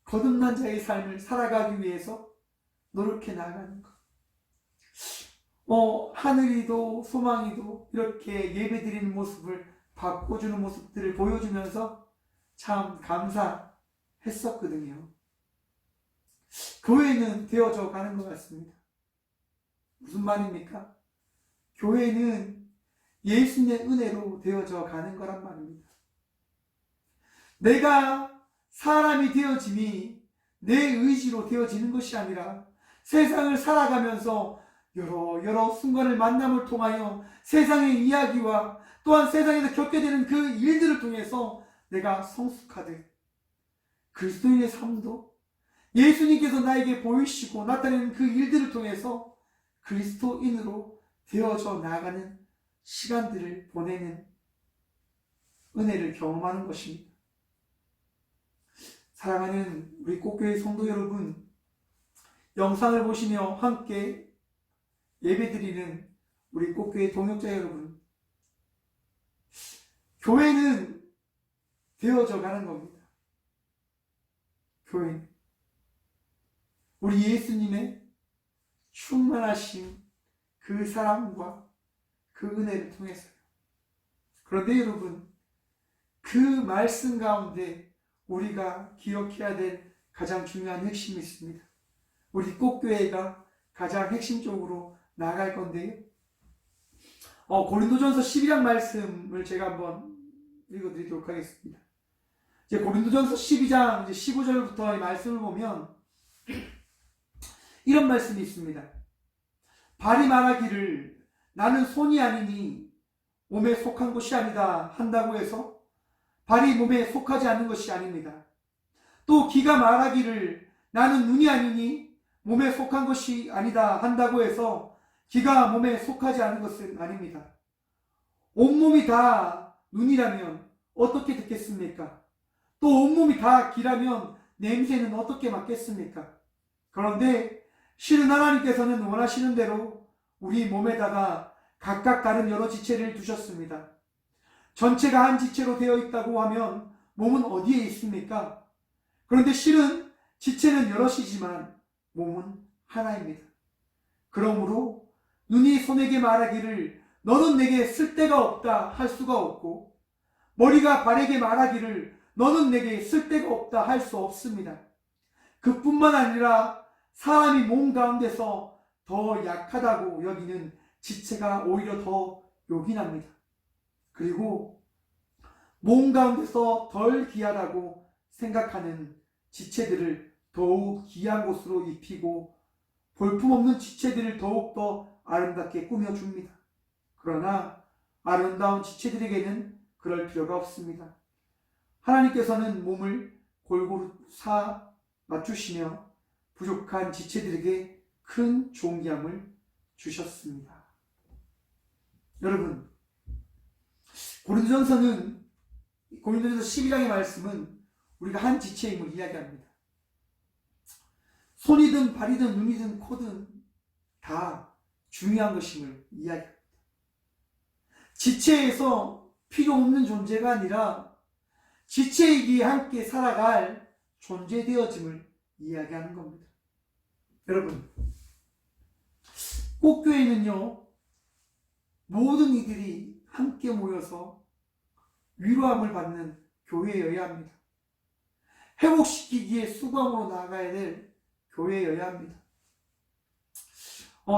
거듭난 자의 삶을 살아가기 위해서 노력해 나가는 것. 하늘이도 소망이도 이렇게 예배드리는 모습을 바꿔주는 모습들을 보여주면서 참 감사했었거든요. 교회는 되어져 가는 것 같습니다. 무슨 말입니까? 교회는 예수님의 은혜로 되어져 가는 거란 말입니다. 내가 사람이 되어짐이 내 의지로 되어지는 것이 아니라 세상을 살아가면서 여러 순간을 만남을 통하여 세상의 이야기와 또한 세상에서 겪게 되는 그 일들을 통해서 내가 성숙하듯 그리스도인의 삶도 예수님께서 나에게 보이시고 나타내는 그 일들을 통해서 그리스도인으로 되어져 나가는 시간들을 보내는 은혜를 경험하는 것입니다. 사랑하는 우리 꽃교회 성도 여러분, 영상을 보시며 함께 예배드리는 우리 꽃교회 동역자 여러분, 교회는 되어져 가는 겁니다. 교회는 우리 예수님의 충만하신 그 사랑과 그 은혜를 통해서요. 그런데 여러분, 그 말씀 가운데 우리가 기억해야 될 가장 중요한 핵심이 있습니다. 우리 꽃교회가 가장 핵심적으로 나아갈 건데요. 고린도전서 12장 말씀을 제가 한번 읽어드리도록 하겠습니다. 이제 고린도전서 12장 15절부터의 말씀을 보면 이런 말씀이 있습니다. 발이 말하기를 나는 손이 아니니 몸에 속한 것이 아니다 한다고 해서 발이 몸에 속하지 않는 것이 아닙니다. 또 귀가 말하기를 나는 눈이 아니니 몸에 속한 것이 아니다 한다고 해서 귀가 몸에 속하지 않은 것은 아닙니다. 온몸이 다 눈이라면 어떻게 듣겠습니까? 또 온몸이 다 귀라면 냄새는 어떻게 맡겠습니까? 그런데 실은 하나님께서는 원하시는 대로 우리 몸에다가 각각 다른 여러 지체를 두셨습니다. 전체가 한 지체로 되어 있다고 하면 몸은 어디에 있습니까? 그런데 실은 지체는 여럿이지만 몸은 하나입니다. 그러므로 눈이 손에게 말하기를 너는 내게 쓸데가 없다 할 수가 없고, 머리가 발에게 말하기를 너는 내게 쓸데가 없다 할 수 없습니다. 그뿐만 아니라 사람이 몸 가운데서 더 약하다고 여기는 지체가 오히려 더 요긴합니다. 그리고 몸 가운데서 덜 귀하다고 생각하는 지체들을 더욱 귀한 곳으로 입히고 볼품없는 지체들을 더욱더 아름답게 꾸며줍니다. 그러나 아름다운 지체들에게는 그럴 필요가 없습니다. 하나님께서는 몸을 골고루 맞추시며 부족한 지체들에게 큰 존귀함을 주셨습니다. 여러분, 고린도전서 12장의 말씀은 우리가 한 지체임을 이야기합니다. 손이든 발이든 눈이든 코든 다 중요한 것임을 이야기합니다. 지체에서 필요 없는 존재가 아니라 지체이기에 함께 살아갈 존재되어짐을 이야기하는 겁니다. 여러분, 꽃교회는요, 모든 이들이 함께 모여서 위로함을 받는 교회여야 합니다. 회복시키기에 수고함으로 나아가야 될 교회여야 합니다.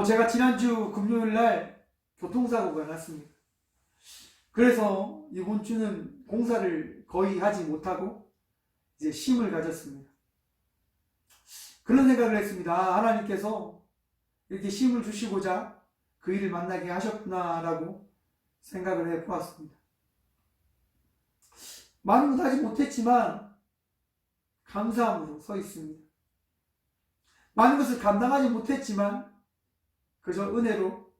제가 지난주 금요일날 교통사고가 났습니다. 그래서 이번 주는 공사를 거의 하지 못하고 이제 쉼을 가졌습니다. 그런 생각을 했습니다. 하나님께서 이렇게 쉼을 주시고자 그 일을 만나게 하셨구나라고 생각을 해보았습니다. 많은 것 하지 못했지만 감사함으로 서 있습니다. 많은 것을 감당하지 못했지만 그저 은혜로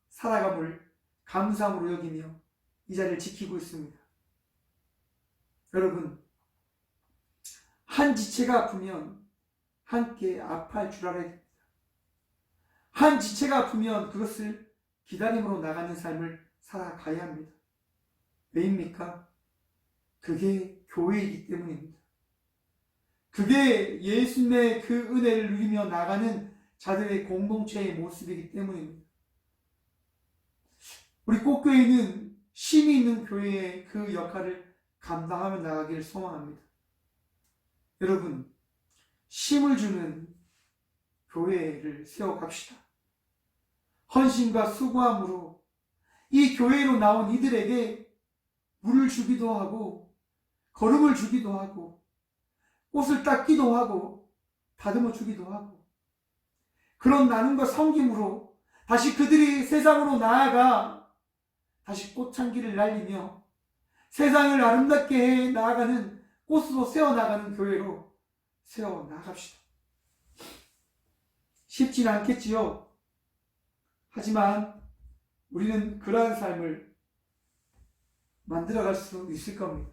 살아감을 감사함으로 여기며 이 자리를 지키고 있습니다. 여러분, 한 지체가 아프면 함께 아파할 줄 알아야 됩니다. 한 지체가 아프면 그것을 기다림으로 나가는 삶을 살아가야 합니다. 왜입니까? 그게 교회이기 때문입니다. 그게 예수님의 그 은혜를 누리며 나가는 자들의 공동체의 모습이기 때문입니다. 우리 꽃교회는 힘이 있는 교회의 그 역할을 감당하며 나가기를 소망합니다. 여러분, 힘을 주는 교회를 세워갑시다. 헌신과 수고함으로 이 교회로 나온 이들에게 물을 주기도 하고 거름을 주기도 하고 꽃을 닦기도 하고 다듬어 주기도 하고 그런 나눔과 섬김으로 다시 그들이 세상으로 나아가 다시 꽃향기를 날리며 세상을 아름답게 해 나아가는 꽃으로 세워나가는 교회로 세워나갑시다. 쉽진 않겠지요. 하지만 우리는 그러한 삶을 만들어갈 수 있을 겁니다.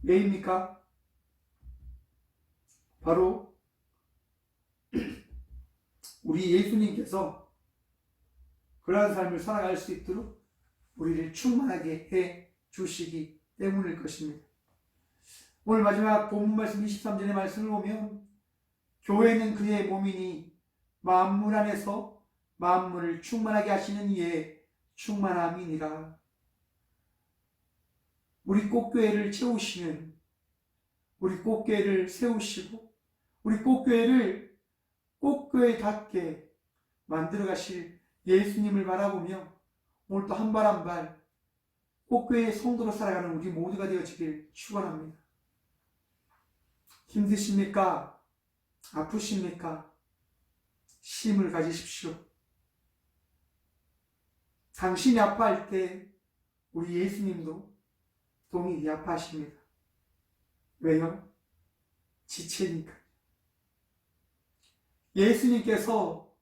왜입니까? 바로 우리 예수님께서 그러한 삶을 살아갈 수 있도록 우리를 충만하게 해 주시기 때문일 것입니다. 오늘 마지막 본문 말씀 23절의 말씀을 보면 교회는 그의 몸이니 만물 안에서 만물을 충만하게 하시는 이의 충만함이니라. 우리 꽃교회를 채우시는, 우리 꽃교회를 세우시고 우리 꽃교회를 꽃교회답게 만들어 가실 예수님을 바라보며 오늘 또 한 발 한 발 꽃교회의 성도로 살아가는 우리 모두가 되어지길 축원합니다. 힘드십니까? 아프십니까? 힘을 가지십시오. 당신이 아파할 때 우리 예수님도 동일히 아파하십니다. 왜요? 지체니까. 예수님께서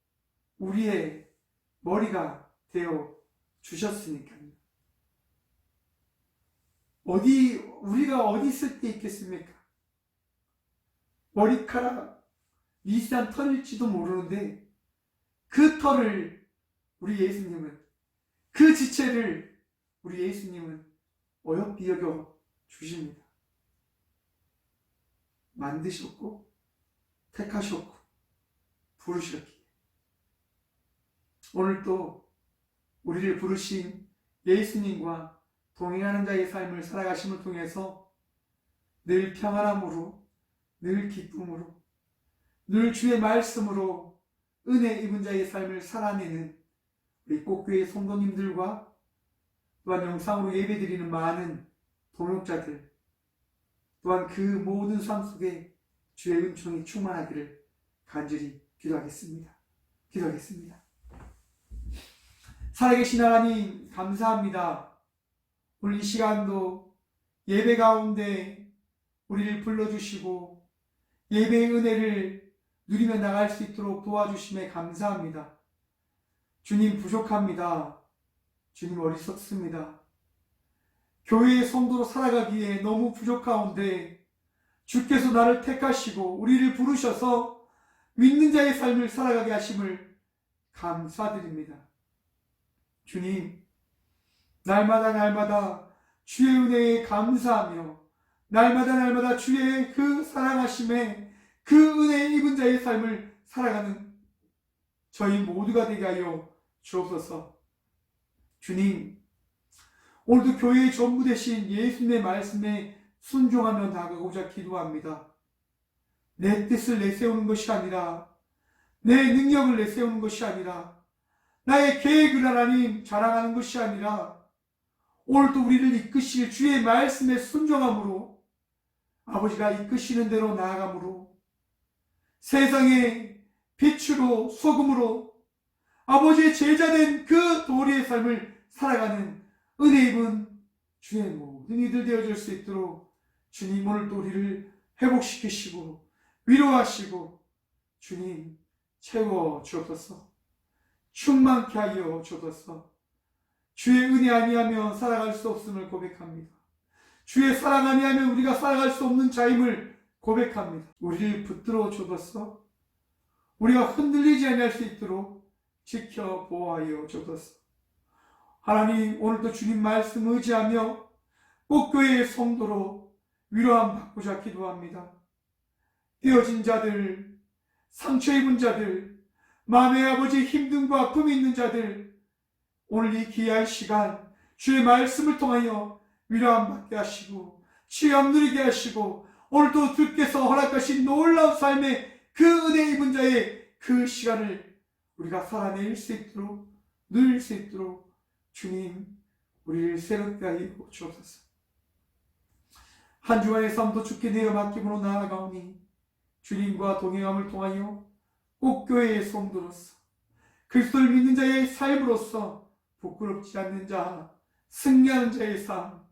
우리의 머리가 되어 주셨으니까요. 우리가 어디 있을 때 있겠습니까? 머리카락, 미세한 털일지도 모르는데 그 털을 우리 예수님은, 그 지체를 우리 예수님은 어여삐 여겨 주십니다. 만드셨고 택하셨고 부르셨기에 오늘 또 우리를 부르신 예수님과 동행하는 자의 삶을 살아가심을 통해서 늘 평안함으로, 늘 기쁨으로, 늘 주의 말씀으로 은혜 입은 자의 삶을 살아내는 우리 꽃교회 성도님들과 또한 영상으로 예배드리는 많은 동역자들, 또한 그 모든 삶 속에 주의 은총이 충만하기를 간절히 기도하겠습니다. 살아계신 하나님 감사합니다. 오늘 이 시간도 예배 가운데 우리를 불러주시고 예배의 은혜를 누리며 나갈 수 있도록 도와주심에 감사합니다. 주님 부족합니다. 주님 어리석습니다. 교회의 성도로 살아가기에 너무 부족하온데 주께서 나를 택하시고 우리를 부르셔서 믿는 자의 삶을 살아가게 하심을 감사드립니다. 주님, 날마다 주의 은혜에 감사하며 날마다 주의 그 사랑하심에 그 은혜에 입은 자의 삶을 살아가는 저희 모두가 되게 하여 주옵소서. 주님, 오늘도 교회의 전부 되신 예수님의 말씀에 순종하며 나가고자 기도합니다. 내 뜻을 내세우는 것이 아니라, 내 능력을 내세우는 것이 아니라, 나의 계획을 하나님 자랑하는 것이 아니라, 오늘도 우리를 이끄실 주의 말씀에 순종함으로 아버지가 이끄시는 대로 나아감으로 세상의 빛으로 소금으로 아버지의 제자된 그 도리의 삶을 살아가는 은혜 입은 주의 모든 이들 되어줄 수 있도록 주님 오늘도 우리를 회복시키시고 위로하시고 주님 채워 주옵소서. 충만케 하여 주옵소서. 주의 은혜 아니하면 살아갈 수 없음을 고백합니다. 주의 사랑 아니하면 우리가 살아갈 수 없는 자임을 고백합니다. 우리를 붙들어 주옵소서. 우리가 흔들리지 아니할 수 있도록 지켜 보호하여 주옵소서. 하나님, 오늘도 주님 말씀 의지하며 꼭 교회의 성도로 위로함 받고자 기도합니다. 깨어진 자들, 상처 입은 자들, 마음의 아버지 힘듦과 아픔이 있는 자들, 오늘 이 귀한 시간 주의 말씀을 통하여 위로함 받게 하시고 치유함 누리게 하시고 오늘도 주께서 허락하신 놀라운 삶의 그 은혜 입은 자의 그 시간을 우리가 살아낼 수 있도록 누릴 수 있도록 주님 우리를 새롭게 하여 주옵소서. 한 주간의 삶도 주께 내어 맡김으로 나아가오니 주님과 동행함을 통하여 꼭 교회의 성도로서 그리스도를 믿는 자의 삶으로서 부끄럽지 않는 자, 승리하는 자의 삶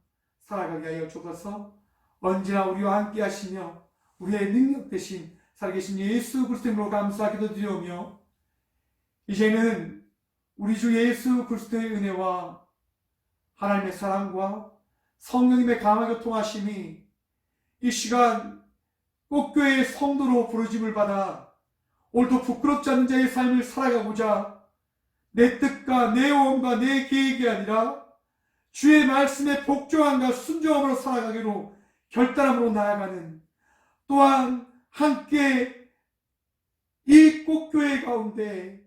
살아가게 하여 주옵소서. 언제나 우리와 함께 하시며 우리의 능력 대신 살아계신 예수 그리스도로 감사하기도 드리오며 이제는 우리 주 예수 그리스도의 은혜와 하나님의 사랑과 성령님의 강하게 통하심이 이 시간 꼭 교회의 성도로 부르심을 받아 오늘도 부끄럽지 않는 자의 삶을 살아가고자 내 뜻과 내 원과 내 계획이 아니라 주의 말씀에 복종함과 순종함으로 살아가기로 결단함으로 나아가는 또한 함께 이 꼭 교회 가운데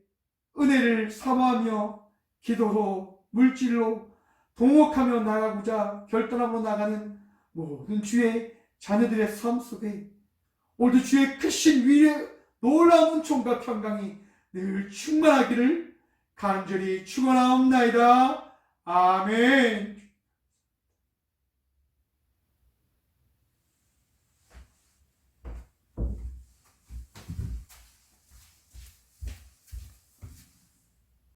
은혜를 사모하며 기도로 물질로 동역하며 나아가고자 결단함으로 나가는 모든 주의 자녀들의 삶 속에 오늘도 주의 크신 위에 놀라운 은총과 평강이 늘 충만하기를 간절히 축원하옵나이다. 아멘.